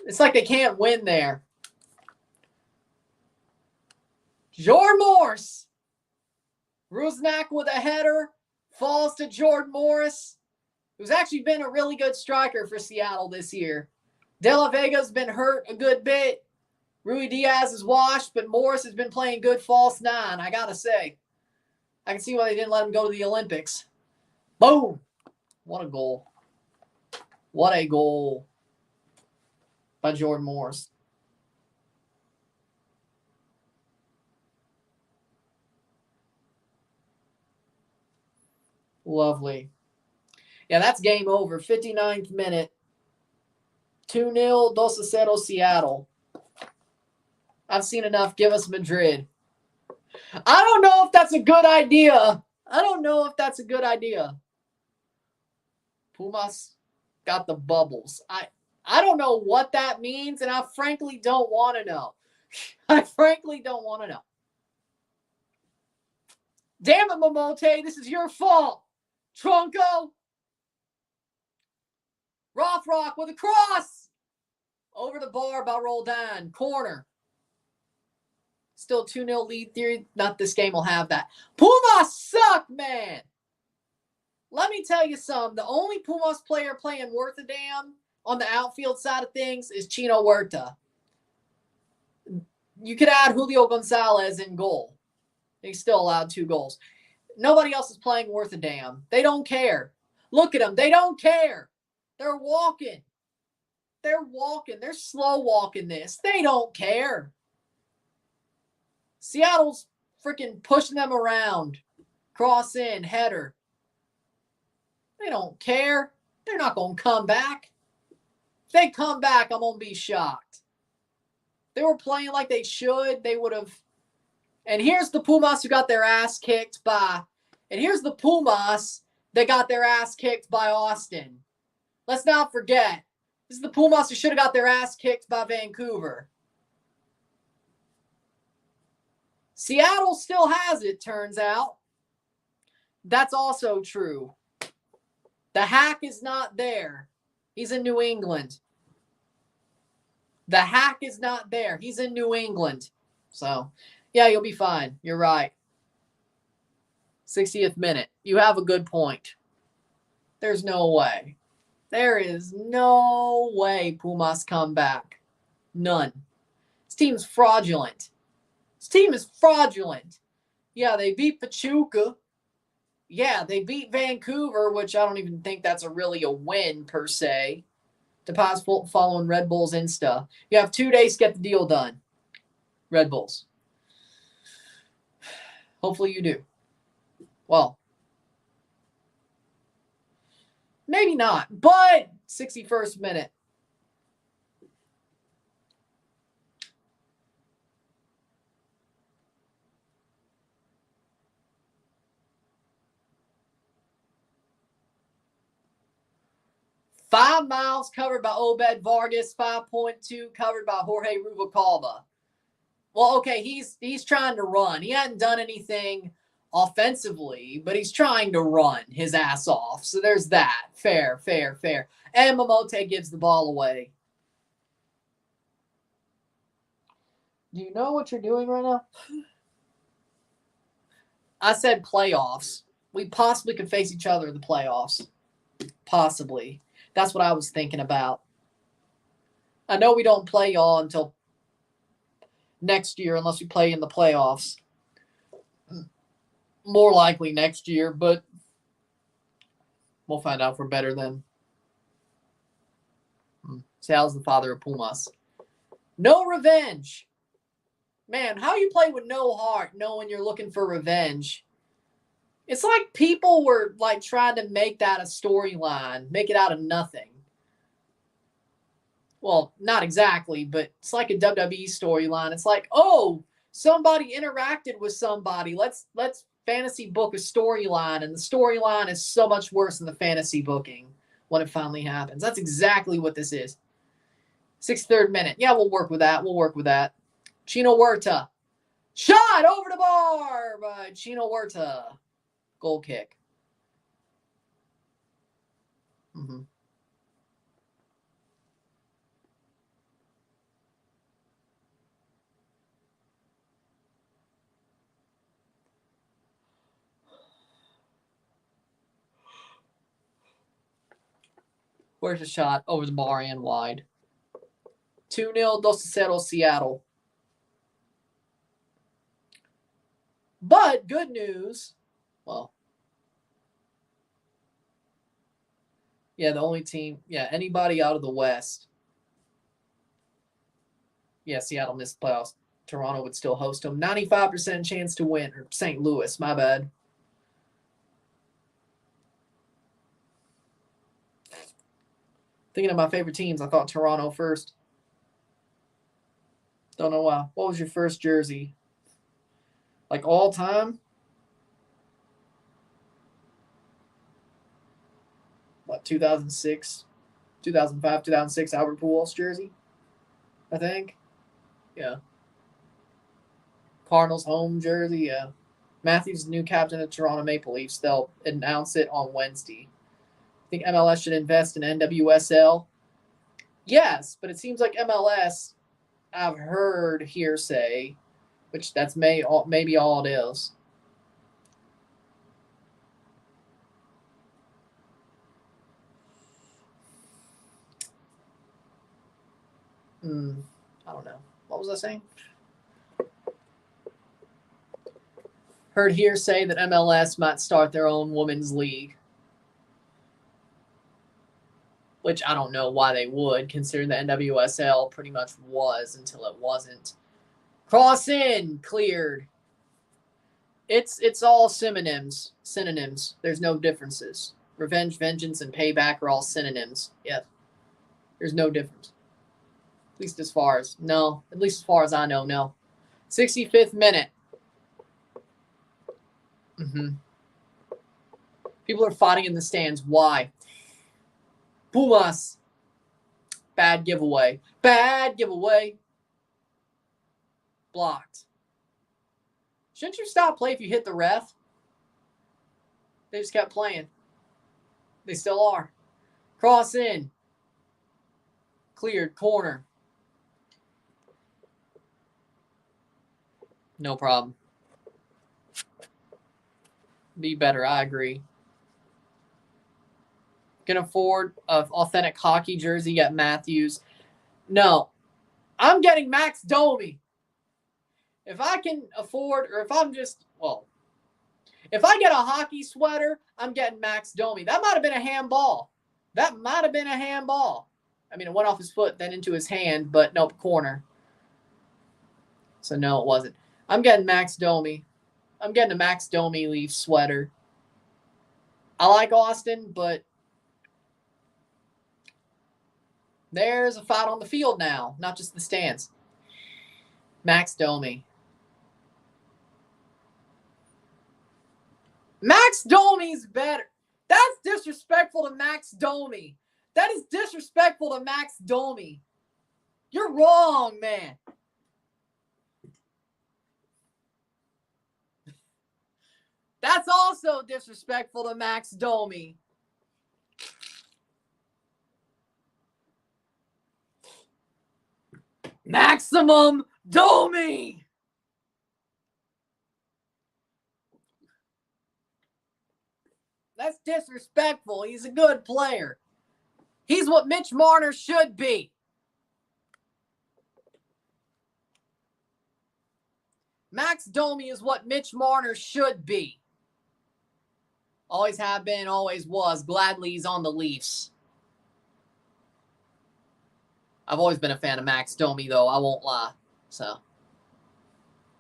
It's like they can't win there. Jordan Morris. Rusnak with a header. Falls to Jordan Morris, who's actually been a really good striker for Seattle this year. De La Vega's been hurt a good bit. Rui Diaz is washed, but Morris has been playing good false nine, I got to say. I can see why they didn't let him go to the Olympics. Boom. What a goal. What a goal by Jordan Morris. Lovely. Yeah, that's game over. 59th minute. 2-0, 2-0 Seattle. I've seen enough. Give us Madrid. I don't know if that's a good idea. Pumas got the bubbles. I don't know what that means, and I frankly don't want to know. I frankly don't want to know. Damn it, Momote, this is your fault. Tronco. Rothrock with a cross. Over the bar by Roldan. Corner. Still 2-0 lead theory. Not this game will have that. Pumas suck, man. Let me tell you something. The only Pumas player playing worth a damn on the outfield side of things is Chino Huerta. You could add Julio Gonzalez in goal. He's still allowed 2 goals. Nobody else is playing worth a damn. They don't care. Look at them. They don't care. They're walking. They're walking. They're slow walking this. They don't care. Seattle's freaking pushing them around. Cross in, header. They don't care. They're not going to come back. If they come back, I'm going to be shocked. They were playing like they should. They would have. And here's the Pumas who got their ass kicked by. And here's the Pumas that got their ass kicked by Austin. Let's not forget. This is the Pumas who should have got their ass kicked by Vancouver. Seattle still has it, turns out. That's also true. The hack is not there. He's in New England. The hack is not there. He's in New England. So, yeah, you'll be fine. You're right. 60th minute. You have a good point. There's no way. There is no way Pumas come back. None. This team's fraudulent. This team is fraudulent. Yeah, they beat Pachuca. Yeah, they beat Vancouver, which I don't even think that's really a win per se. Deposit following Red Bull's Insta. You have 2 days to get the deal done. Red Bulls. Hopefully you do. Well, maybe not, but 61st minute. Five miles covered by Obed Vargas, 5.2 covered by Jorge Rubalcaba. Well, okay, he's trying to run. He hadn't done anything offensively, but he's trying to run his ass off. So there's that. Fair. And Momote gives the ball away. Do you know what you're doing right now? I said playoffs. We possibly could face each other in the playoffs. Possibly. That's what I was thinking about. I know we don't play y'all until next year unless we play in the playoffs. More likely next year, but we'll find out if we're better then. Sal's the father of Pumas. No revenge. Man, how you play with no heart knowing you're looking for revenge? It's like people were like trying to make that a storyline, make it out of nothing. Well, not exactly, but it's like a WWE storyline. It's like, oh, somebody interacted with somebody. Let's fantasy book a storyline, and the storyline is so much worse than the fantasy booking when it finally happens. That's exactly what this is. 63rd minute. Yeah, we'll work with that. Chino Huerta. Shot over the bar by Chino Huerta. Goal kick. Where's the shot? Over the bar and wide. 2-0, 2-0 Seattle. But good news. Well, yeah, the only team. Yeah, anybody out of the West. Yeah, Seattle missed the playoffs. Toronto would still host them. 95% chance to win. Or St. Louis, my bad. Thinking of my favorite teams, I thought Toronto first. Don't know why. What was your first jersey? Like all time? What, 2006? 2005, 2006 Albert Pujols jersey, I think. Yeah. Cardinals home jersey, yeah. Matthews, new captain of Toronto Maple Leafs. They'll announce it on Wednesday. I think MLS should invest in NWSL. Yes, but it seems like MLS, I've heard hearsay, which that's maybe all it is. I don't know. What was I saying? Heard hearsay that MLS might start their own women's league. Which I don't know why they would, considering the NWSL pretty much was until it wasn't. Cross in, cleared. It's all synonyms. There's no differences. Revenge, vengeance, and payback are all synonyms. Yeah. There's no difference. At least as far as I know, no. 65th minute. People are fighting in the stands. Why? Pumas. Bad giveaway. Blocked. Shouldn't you stop play if you hit the ref? They just kept playing. They still are. Cross in. Cleared. Corner. No problem. Be better. I agree. Can afford an authentic hockey jersey at Matthews. No. I'm getting Max Domi. If I can afford, or if I get a hockey sweater, I'm getting Max Domi. That might have been a handball. I mean, it went off his foot, then into his hand, but nope, corner. So no, it wasn't. I'm getting Max Domi. I'm getting a Max Domi Leaf sweater. I like Austin, but there's a fight on the field now, not just the stands. Max Domi. Max Domi's better. That's disrespectful to Max Domi. That is disrespectful to Max Domi. You're wrong, man. That's also disrespectful to Max Domi. Maximum Domi. That's disrespectful. He's a good player. He's what Mitch Marner should be. Max Domi is what Mitch Marner should be. Always have been, always was. Gladly he's on the Leafs. I've always been a fan of Max Domi, though. I won't lie. So,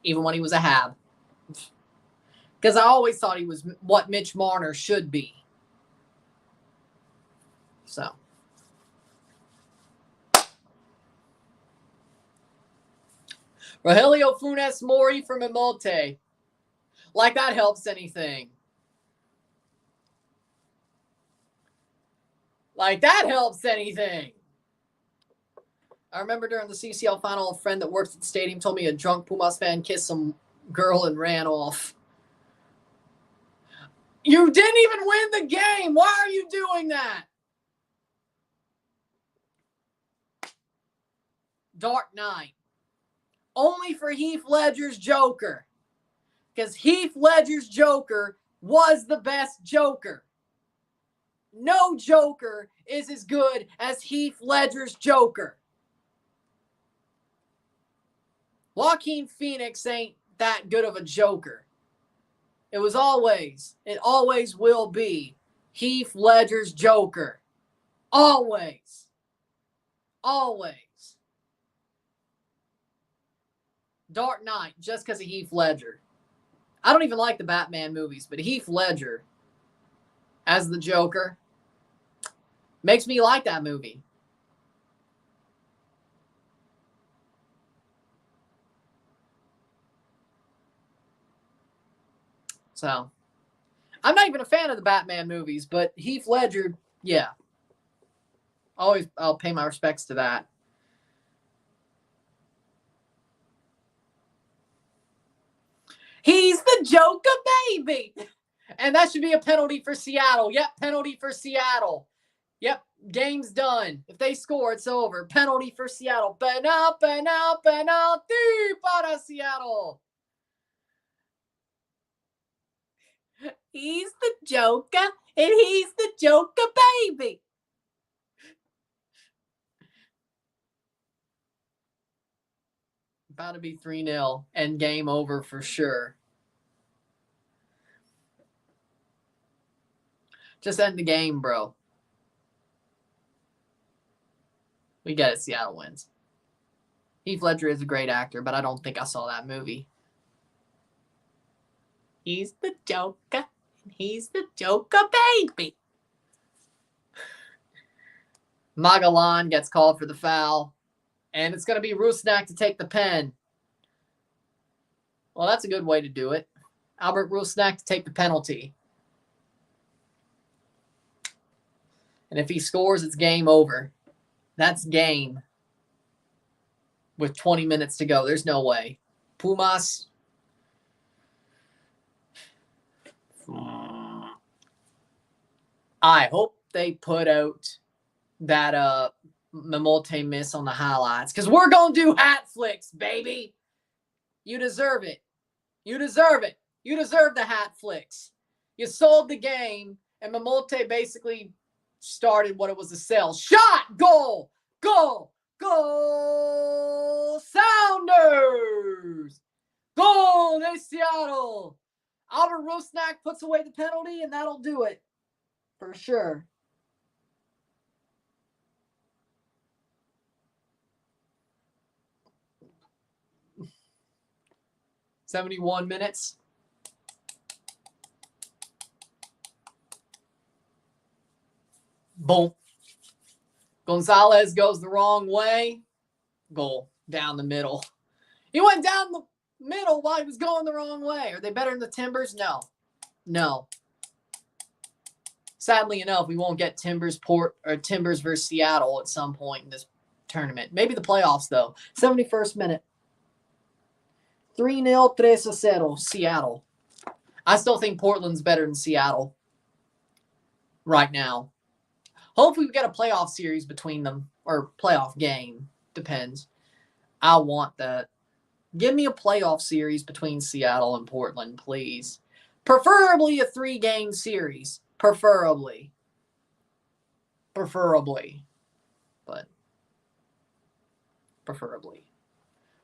even when he was a Hab. Because I always thought he was what Mitch Marner should be. So. Rogelio Funes Mori from Emote. Like that helps anything. Like that helps anything. I remember during the CCL final, a friend that works at the stadium told me a drunk Pumas fan kissed some girl and ran off. You didn't even win the game. Why are you doing that? Dark Knight. Only for Heath Ledger's Joker. Because Heath Ledger's Joker was the best Joker. No Joker is as good as Heath Ledger's Joker. Joaquin Phoenix ain't that good of a Joker. It always will be Heath Ledger's Joker. Always. Dark Knight, just because of Heath Ledger. I don't even like the Batman movies, but Heath Ledger as the Joker makes me like that movie. So, I'm not even a fan of the Batman movies, but Heath Ledger, yeah. I'll pay my respects to that. He's the Joker, baby. And that should be a penalty for Seattle. Yep, penalty for Seattle. Yep, game's done. If they score, it's over. Penalty for Seattle. Penalty para Seattle. He's the Joker, and he's the Joker, baby. About to be 3-0 and game over for sure. Just end the game, bro. We get it. Seattle wins. Heath Ledger is a great actor, but I don't think I saw that movie. He's the Joker. He's the Joker, baby. Magalan gets called for the foul. And it's going to be Rusnak to take the pen. Well, that's a good way to do it. Albert Rusnak to take the penalty. And if he scores, it's game over. That's game. With 20 minutes to go. There's no way. Pumas. I hope they put out that Mamolte miss on the highlights. Because we're going to do hat flicks, baby. You deserve it. You deserve it. You deserve the hat flicks. You sold the game, and Mamolte basically started what it was a sell. Shot! Goal! Goal! Goal! Sounders! Goal in Seattle! Albert Rusnak puts away the penalty, and that'll do it. For sure. "71 minutes. Boom. Gonzalez goes the wrong way. Goal. Down the middle. He went down the middle while he was going the wrong way. Are they better than the Timbers? No. No. Sadly enough, we won't get Timbers versus Seattle at some point in this tournament. Maybe the playoffs, though. 71st minute. 3-0, 3-0, Seattle. I still think Portland's better than Seattle right now. Hopefully we get a playoff series between them, or playoff game. Depends. I want that. Give me a playoff series between Seattle and Portland, please. Preferably a 3-game series. Preferably. But preferably.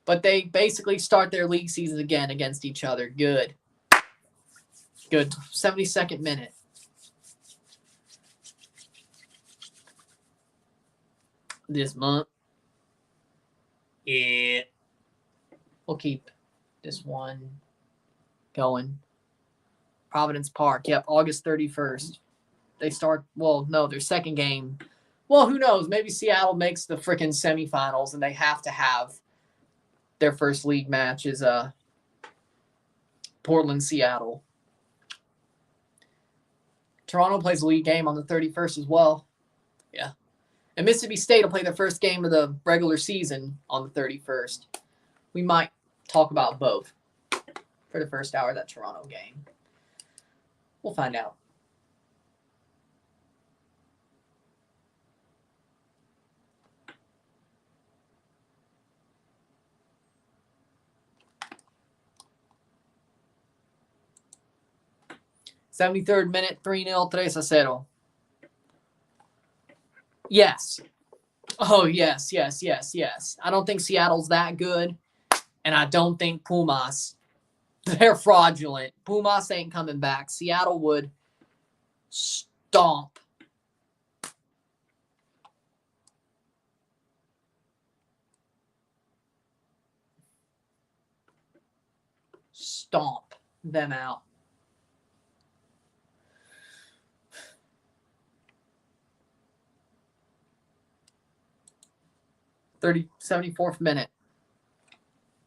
But they basically start their league seasons again against each other. Good. Good. 72nd minute. This month. Yeah. We'll keep this one going. Providence Park. Yep, August 31st. They start, their second game. Well, who knows? Maybe Seattle makes the freaking semifinals and they have to have their first league match is Portland-Seattle. Toronto plays a league game on the 31st as well. Yeah. And Mississippi State will play their first game of the regular season on the 31st. We might talk about both for the first hour of that Toronto game. We'll find out. "73rd minute, 3-0, 3-0. Yes. Oh, yes. I don't think Seattle's that good, and I don't think Pumas, they're fraudulent. Pumas ain't coming back. Seattle would stomp. Stomp them out. '30, 74th minute.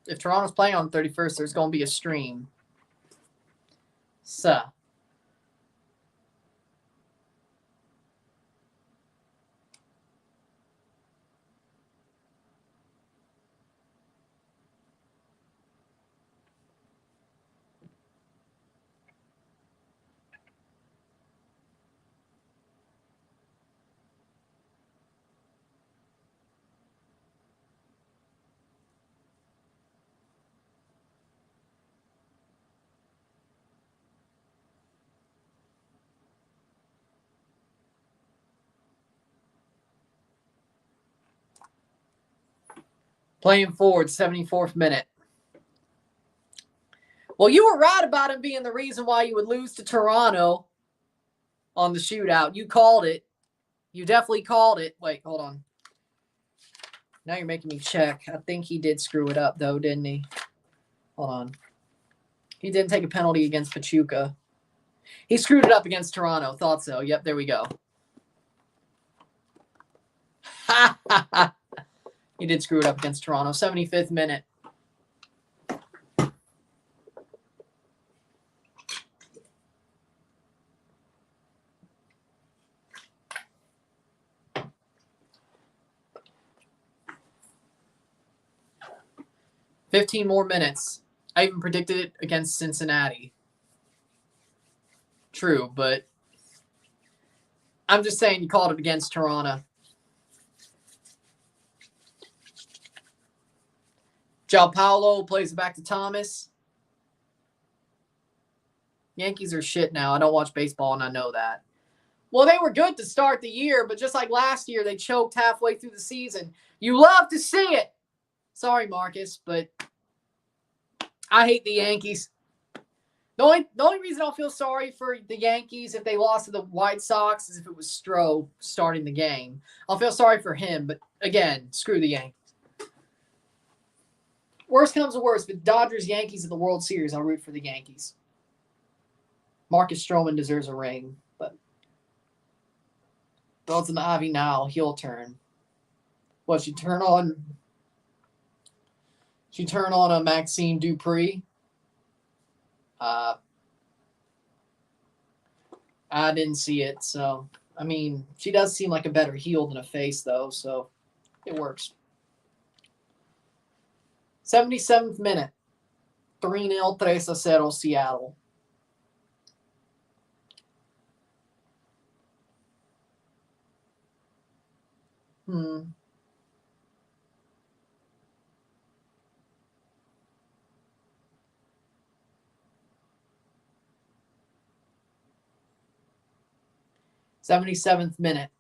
If Toronto's playing on the 31st, there's going to be a stream. So. Playing forward, 74th minute. Well, you were right about him being the reason why you would lose to Toronto on the shootout. You called it. You definitely called it. Wait, hold on. Now you're making me check. I think he did screw it up, though, didn't he? Hold on. He didn't take a penalty against Pachuca. He screwed it up against Toronto. Thought so. Yep, there we go. Ha, ha, ha. He did screw it up against Toronto. 75th minute. $15 more minutes. I even predicted it against Cincinnati. True, but I'm just saying you called it against Toronto. João Paulo plays it back to Thomas. Yankees are shit now. I don't watch baseball, and I know that. Well, they were good to start the year, but just like last year, they choked halfway through the season. You love to see it. Sorry, Marcus, but I hate the Yankees. The only reason I'll feel sorry for the Yankees if they lost to the White Sox is if it was Stroh starting the game. I'll feel sorry for him, but again, screw the Yankees. Worst comes to worst, but Dodgers-Yankees at the World Series, I'll root for the Yankees. Marcus Stroman deserves a ring, but thoughts on Avi now, heel turn. What, she turn on a Maxime Dupree? I didn't see it, so I mean, she does seem like a better heel than a face, though, so it works. 77th minute. 3-0, 3-0 Seattle. Hmm. '77th minute.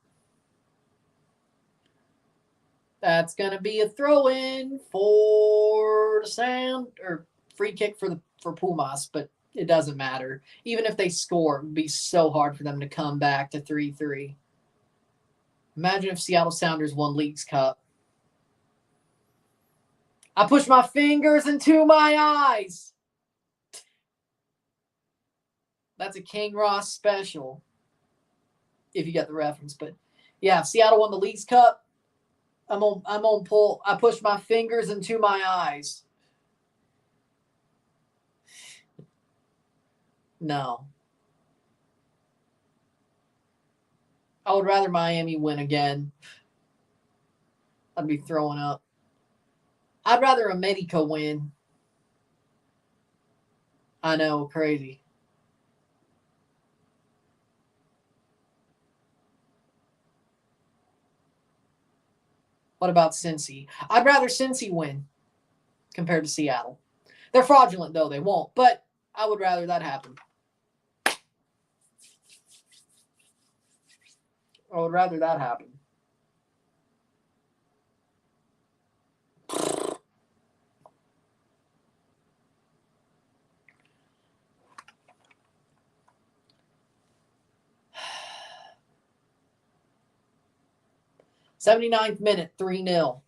That's gonna be a throw-in for the Sound or free kick for Pumas, but it doesn't matter. Even if they score, it would be so hard for them to come back to 3-3. Imagine if Seattle Sounders won Leagues Cup. I push my fingers into my eyes. That's a King Ross special, if you get the reference. But yeah, if Seattle won the Leagues Cup, I'm on pull. I push my fingers into my eyes. No. I would rather Miami win again. I'd be throwing up. I'd rather America win. I know, crazy. What about Cincy? I'd rather Cincy win compared to Seattle. They're fraudulent, though. They won't. But I would rather that happen. I would rather that happen. '79th minute, 3-0.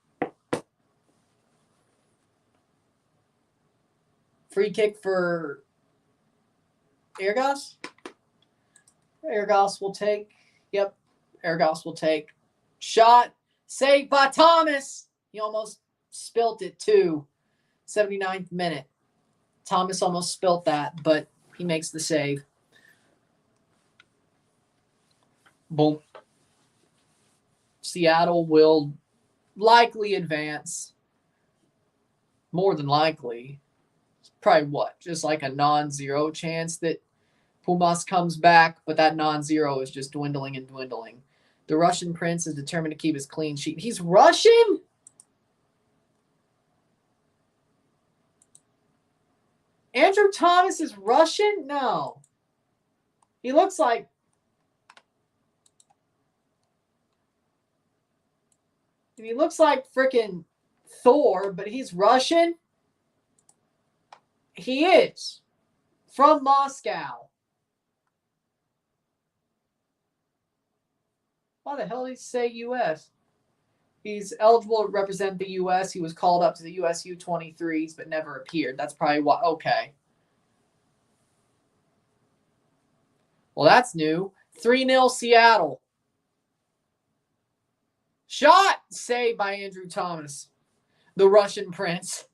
Free kick for Argos. Argos will take. Yep, Argos will take. Shot. Saved by Thomas. He almost spilt it, too. 79th minute. Thomas almost spilt that, but he makes the save. Boom. Seattle will likely advance. More than likely. Probably what? Just like a non-zero chance that Pumas comes back, but that non-zero is just dwindling and dwindling. The Russian prince is determined to keep his clean sheet. He's Russian? Andrew Thomas is Russian? No. He looks like... He looks like freaking Thor, but he's Russian. He is. From Moscow. Why the hell did he say U.S.? He's eligible to represent the U.S. He was called up to the U.S. U-23s, but never appeared. That's probably why. Okay. Well, that's new. 3-0 Seattle. Shot! Saved by Andrew Thomas, the Russian prince.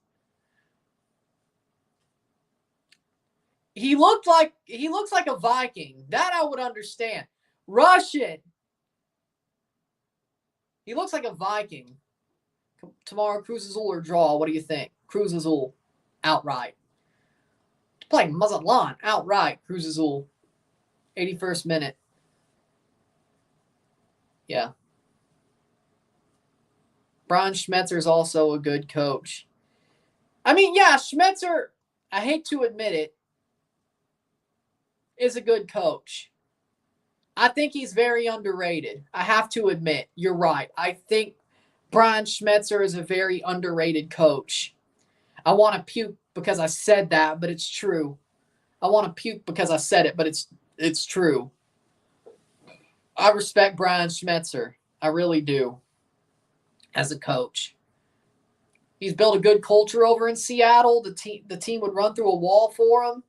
He looks like a Viking. That I would understand. Russian. He looks like a Viking. Tomorrow, Cruz Azul or draw. What do you think? Cruz Azul. Outright. Playing Mazatlan. Outright. Cruz Azul. 81st minute. Yeah. Brian Schmetzer is also a good coach. I mean, yeah, Schmetzer, I hate to admit it, is a good coach. I think he's very underrated. I have to admit, you're right. I think Brian Schmetzer is a very underrated coach. I want to puke because I said that, but it's true. I want to puke because I said it, but it's true. I respect Brian Schmetzer. I really do. As a coach. He's built a good culture over in Seattle. The team would run through a wall for him.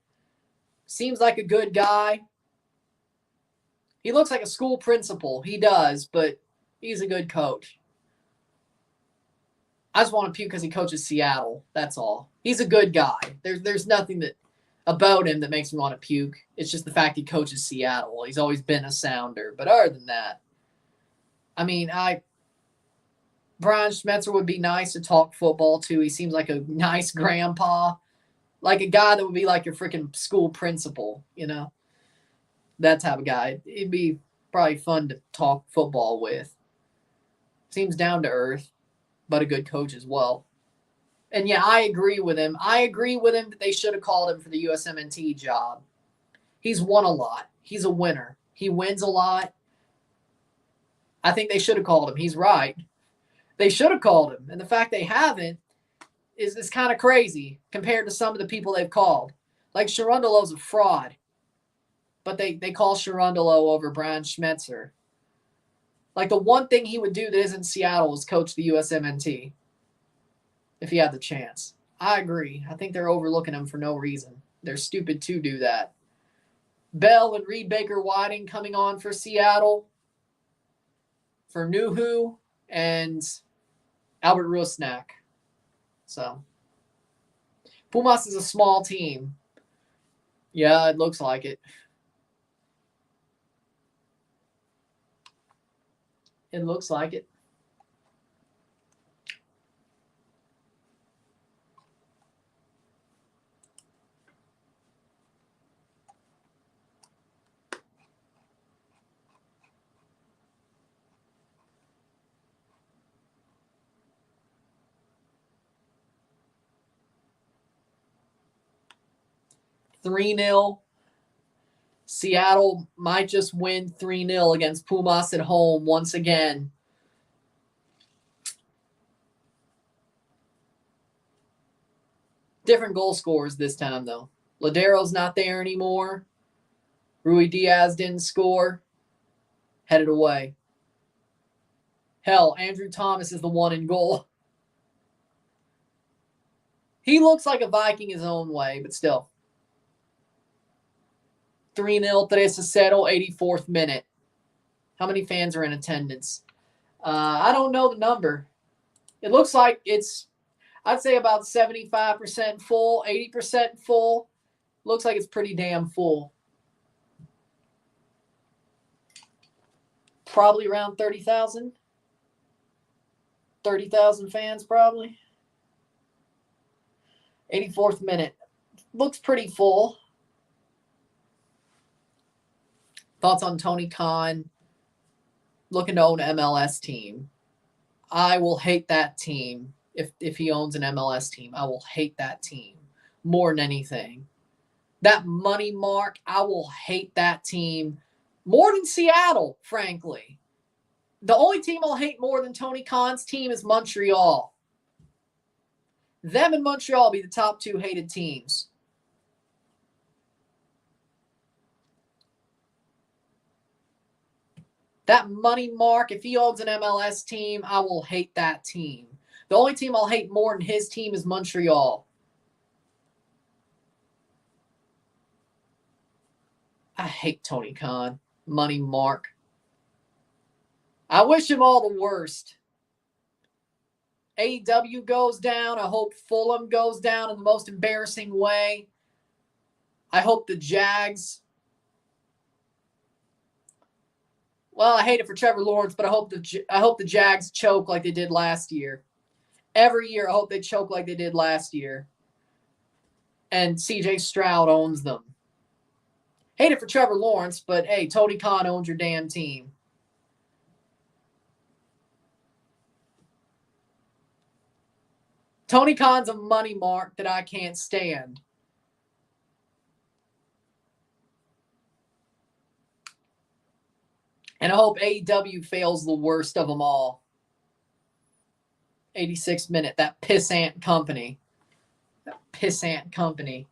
Seems like a good guy. He looks like a school principal. He does, but he's a good coach. I just want to puke because he coaches Seattle. That's all. He's a good guy. There's nothing about him that makes me want to puke. It's just the fact he coaches Seattle. He's always been a Sounder. But other than that, I mean, Brian Schmetzer would be nice to talk football to. He seems like a nice grandpa. Like a guy that would be like your freaking school principal, you know? That type of guy. It'd be probably fun to talk football with. Seems down to earth, but a good coach as well. And yeah, I agree with him. I agree with him that they should have called him for the USMNT job. He's won a lot. He's a winner. He wins a lot. I think they should have called him. He's right. They should have called him. And the fact they haven't is kind of crazy compared to some of the people they've called. Like Sharundalo's a fraud. But they call Sharundalo over Brian Schmetzer. Like the one thing he would do that isn't Seattle is coach the USMNT. If he had the chance. I agree. I think they're overlooking him for no reason. They're stupid to do that. Bell and Reed Baker-Whiting coming on for Seattle. For Nuhu and Albert Rusnak. So, Pumas is a small team. Yeah, it looks like it. It looks like it. $3-0. Seattle might just win 3-0 against Pumas at home once again. Different goal scorers this time, though. Ladero's not there anymore. Rui Diaz didn't score. Headed away. Hell, Andrew Thomas is the one in goal. He looks like a Viking his own way, but still. 3-0, 3-0, 84th minute. How many fans are in attendance? I don't know the number. It looks like it's, I'd say about 75% full, 80% full. Looks like it's pretty damn full. Probably around 30,000. 30,000 fans probably. 84th minute. Looks pretty full. Thoughts on Tony Khan looking to own an MLS team? I will hate that team if he owns an MLS team. I will hate that team more than anything. That money mark, I will hate that team more than Seattle, frankly. The only team I'll hate more than Tony Khan's team is Montreal. Them and Montreal be the top 2 hated teams. That money mark, if he owns an MLS team, I will hate that team. The only team I'll hate more than his team is Montreal. I hate Tony Khan. Money mark. I wish him all the worst. AEW goes down. I hope Fulham goes down in the most embarrassing way. I hope the Jags. Well, I hate it for Trevor Lawrence, but I hope the Jags choke like they did last year. Every year, I hope they choke like they did last year. And CJ Stroud owns them. Hate it for Trevor Lawrence, but hey, Tony Khan owns your damn team. Tony Khan's a money mark that I can't stand. And I hope AEW fails the worst of them all. 86 minute, that pissant company. That pissant company.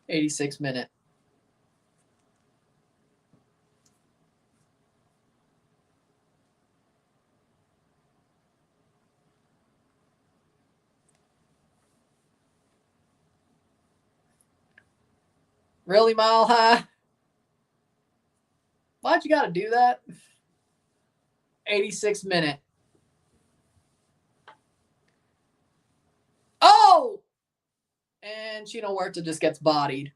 '86 minute. Really, Mile High? Why'd you gotta do that? 86 minute. Oh! And Chino Huerta just gets bodied.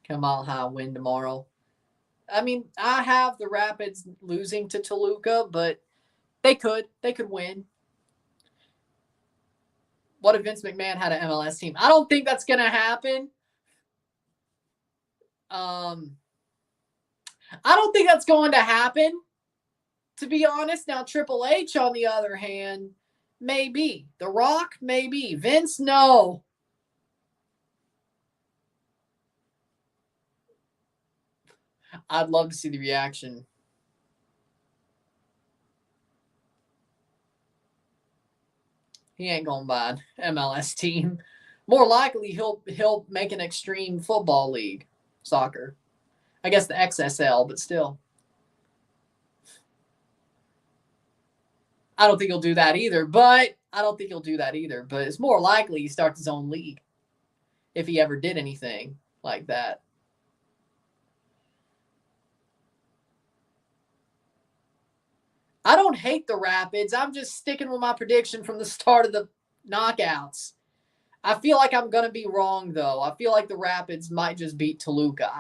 Can Mile High win tomorrow? I mean, I have the Rapids losing to Toluca, but they could win. What if Vince McMahon had an MLS team? I don't think that's going to happen. I don't think that's going to happen, to be honest. Now, Triple H, on the other hand, maybe. The Rock, maybe. Vince, no. I'd love to see the reaction. He ain't going to buy an MLS team. More likely, he'll make an extreme football league, soccer. I guess the XSL, but still. I don't think he'll do that either, but it's more likely he starts his own league if he ever did anything like that. I don't hate the Rapids. I'm just sticking with my prediction from the start of the knockouts. I feel like I'm going to be wrong, though. I feel like the Rapids might just beat Toluca.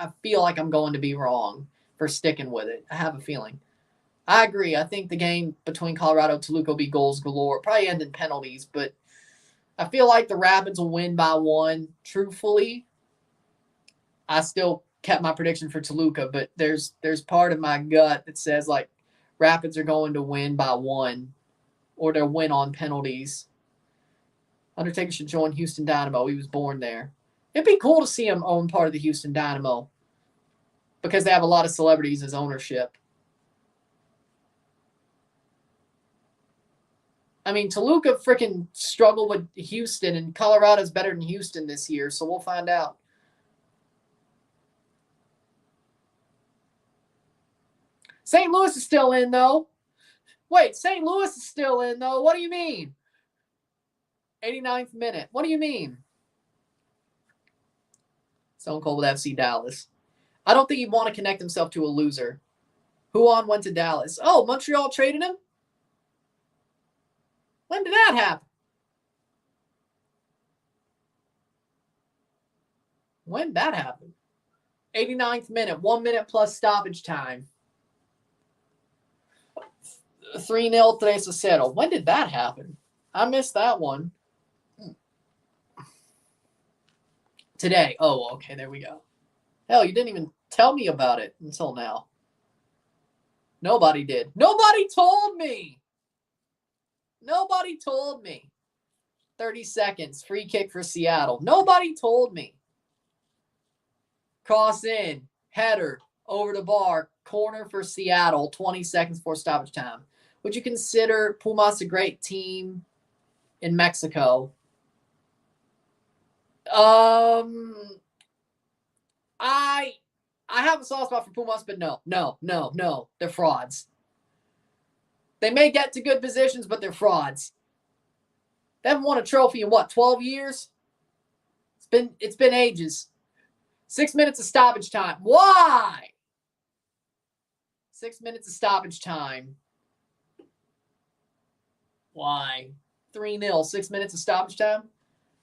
I feel like I'm going to be wrong for sticking with it. I have a feeling. I agree. I think the game between Colorado and Toluca will be goals galore. Probably end in penalties, but I feel like the Rapids will win by 1. Truthfully, I still kept my prediction for Toluca, but there's part of my gut that says, like, Rapids are going to win by 1 or they'll win on penalties. Undertaker should join Houston Dynamo. He was born there. It'd be cool to see him own part of the Houston Dynamo because they have a lot of celebrities as ownership. I mean, Toluca freaking struggled with Houston, and Colorado's better than Houston this year, so we'll find out. St. Louis is still in, though. Wait, St. Louis is still in, though. What do you mean? 89th minute. What do you mean? Stone Cold with FC Dallas. I don't think he'd want to connect himself to a loser. Huon went to Dallas. Oh, Montreal traded him? When did that happen? When did that happen? 89th minute. 1 minute plus stoppage time. 3-0, 3-0. When did that happen? I missed that one. Today. Oh, okay. There we go. Hell, you didn't even tell me about it until now. Nobody did. Nobody told me. Nobody told me. 30 seconds. Free kick for Seattle. Nobody told me. Cross in. Header. Over the bar. Corner for Seattle. 20 seconds before stoppage time. Would you consider Pumas a great team in Mexico? I have a soft spot for Pumas, but no. They're frauds. They may get to good positions, but they're frauds. They haven't won a trophy in what, 12 years? It's been ages. 6 minutes of stoppage time. Why? 6 minutes of stoppage time. Why? 3-0, 6 minutes of stoppage time.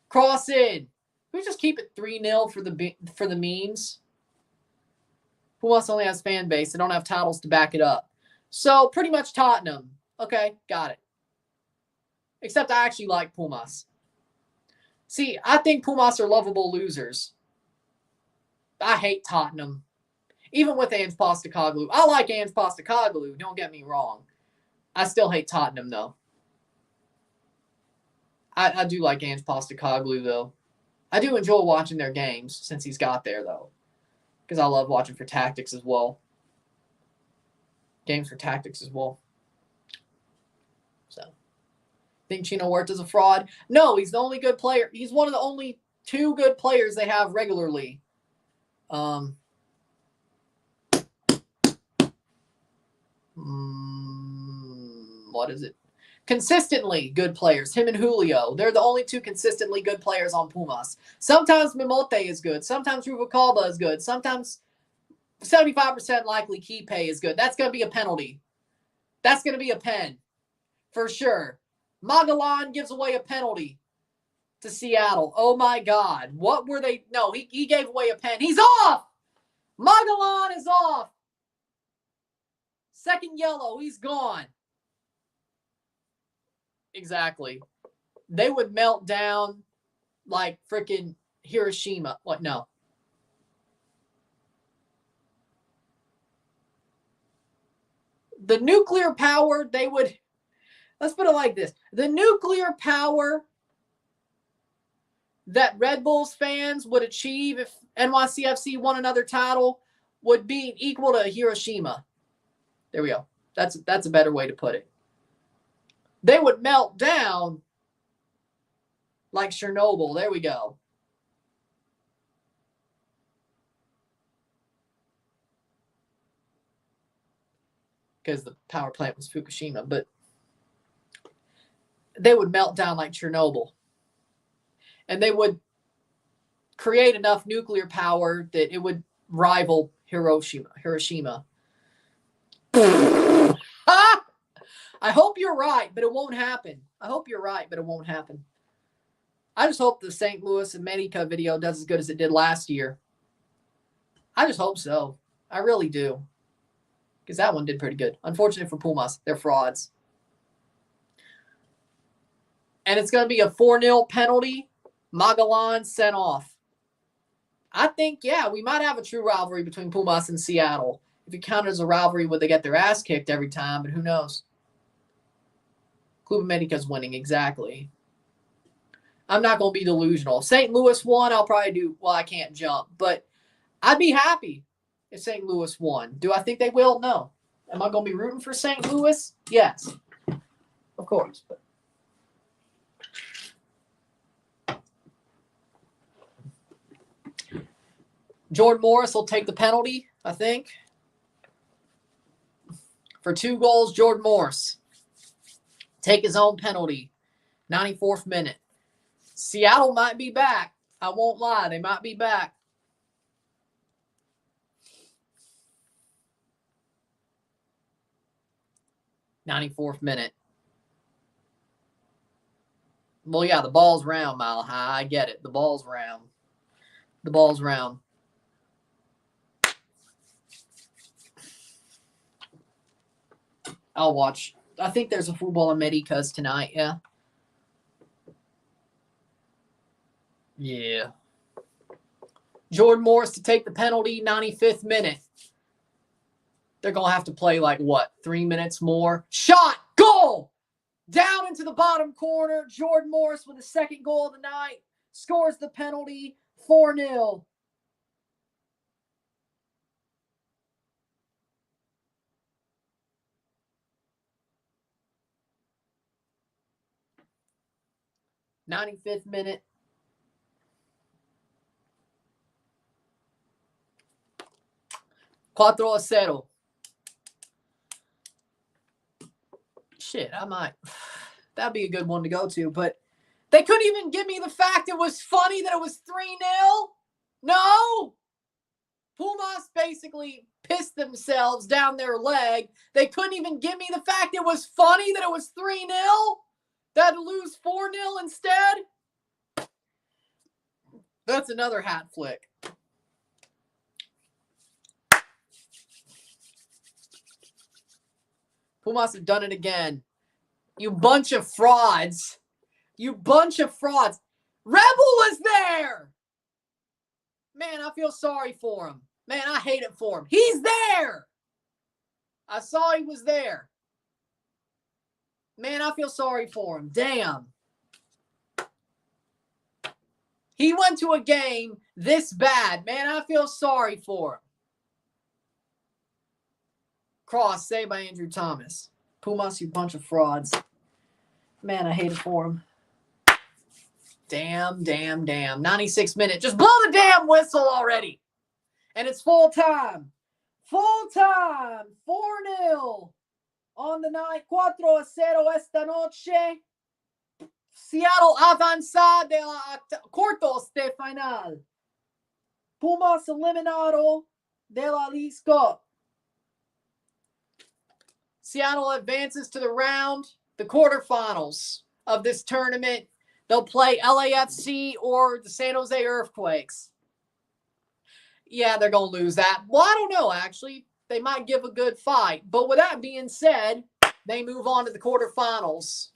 Cross in. We just keep it 3-0 for the memes. Pumas only has fan base. They don't have titles to back it up. So pretty much Tottenham. Okay, got it. Except I actually like Pumas. See, I think Pumas are lovable losers. I hate Tottenham. Even with Ange Postecoglou. I like Ange Postecoglou, don't get me wrong. I still hate Tottenham, though. I do like Ange Postecoglou, though. I do enjoy watching their games since he's got there, though. Because I love watching for tactics as well. Games for tactics as well. So, think Chino Huerta's a fraud? No, he's the only good player. He's one of the only 2 good players they have regularly. What is it? Consistently good players. Him and Julio. They're the only 2 consistently good players on Pumas. Sometimes Mimote is good. Sometimes Rubalcaba is good. Sometimes 75% likely Kipe is good. That's going to be a penalty. That's going to be a pen. For sure. Magalan gives away a penalty to Seattle. Oh my God. What were they? No, he gave away a pen. He's off! Magalan is off. Second yellow. He's gone. Exactly. They would melt down like freaking Hiroshima. What? No. The nuclear power, they would, let's put it like this. The nuclear power that Red Bulls fans would achieve if NYCFC won another title would be equal to Hiroshima. There we go. That's a better way to put it. They would melt down like Chernobyl. There we go. Because the power plant was Fukushima, but they would melt down like Chernobyl. And they would create enough nuclear power that it would rival Hiroshima. I hope you're right, but it won't happen. I hope you're right, but it won't happen. I just hope the St. Louis America video does as good as it did last year. I just hope so. I really do. Because that one did pretty good. Unfortunately for Pumas, they're frauds. And it's going to be a 4-0 penalty. Magalan sent off. I think, yeah, we might have a true rivalry between Pumas and Seattle. If you count it as a rivalry, would they get their ass kicked every time? But who knows? Club America's winning, exactly. I'm not going to be delusional. If St. Louis won, I'll probably do, well, I can't jump. But I'd be happy if St. Louis won. Do I think they will? No. Am I going to be rooting for St. Louis? Yes. Of course. Jordan Morris will take the penalty, I think. For 2 goals, Jordan Morris. Take his own penalty. 94th minute. Seattle might be back. I won't lie. They might be back. '94th minute. Well, yeah, the ball's round, Mile High. I get it. The ball's round. The ball's round. I'll watch. I think there's a Football Americas tonight, yeah. Yeah. Jordan Morris to take the penalty, 95th minute. They're going to have to play like, what, 3 minutes more? Shot! Goal! Down into the bottom corner, Jordan Morris with the second goal of the night. Scores the penalty, 4-0. '95th minute. Cuatro a cero. Shit, I might. That'd be a good one to go to, but they couldn't even give me the fact it was funny that it was 3-0. No! Pumas basically pissed themselves down their leg. They couldn't even give me the fact it was funny that it was 3-0. They had to lose 4-0 instead. That's another hat flick. Pumas have done it again. You bunch of frauds. You bunch of frauds. Rebel was there. Man, I feel sorry for him. Man, I hate it for him. He's there. I saw he was there. Man, I feel sorry for him. Damn. He went to a game this bad. Man, I feel sorry for him. Cross, saved by Andrew Thomas. Pumas, you bunch of frauds. Man, I hate it for him. Damn. 96 minutes. Just blow the damn whistle already. And it's full time. Full time. 4-0. On the night. 4-0 esta noche. Seattle avanza de la cuartos de final. Pumas eliminado de la Liga. Seattle advances to the round, the quarterfinals of this tournament. They'll play LAFC or the San Jose Earthquakes. Yeah, they're going to lose that. Well, I don't know, actually. They might give a good fight. But with that being said, they move on to the quarterfinals.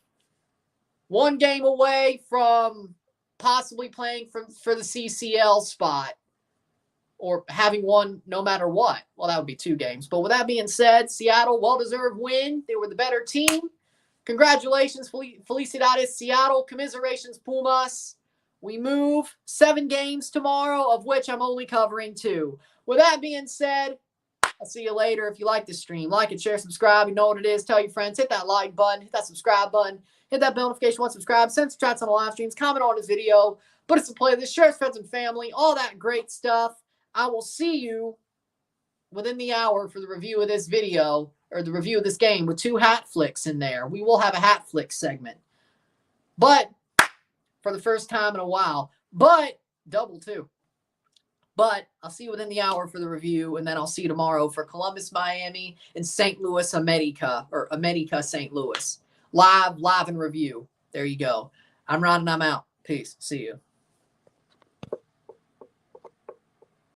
One game away from possibly playing for the CCL spot or having one no matter what. Well, that would be 2 games. But with that being said, Seattle, well-deserved win. They were the better team. Congratulations, Felicidades, Seattle. Commiserations, Pumas. We move 7 games tomorrow, of which I'm only covering 2. With that being said, I'll see you later. If you like this stream, like it, share, subscribe. You know what it is. Tell your friends. Hit that like button. Hit that subscribe button. Hit that bell notification once subscribe. Send some chats on the live streams. Comment on this video. Put us to play this. Share with friends and family. All that great stuff. I will see you within the hour for the review of this video or the review of this game with 2 hat flicks in there. We will have a hat flick segment. But for the first time in a while. But double too. But I'll see you within the hour for the review, and then I'll see you tomorrow for Columbus, Miami, and St. Louis, America, or America, St. Louis. Live and review. There you go. I'm Ron, and I'm out. Peace. See you.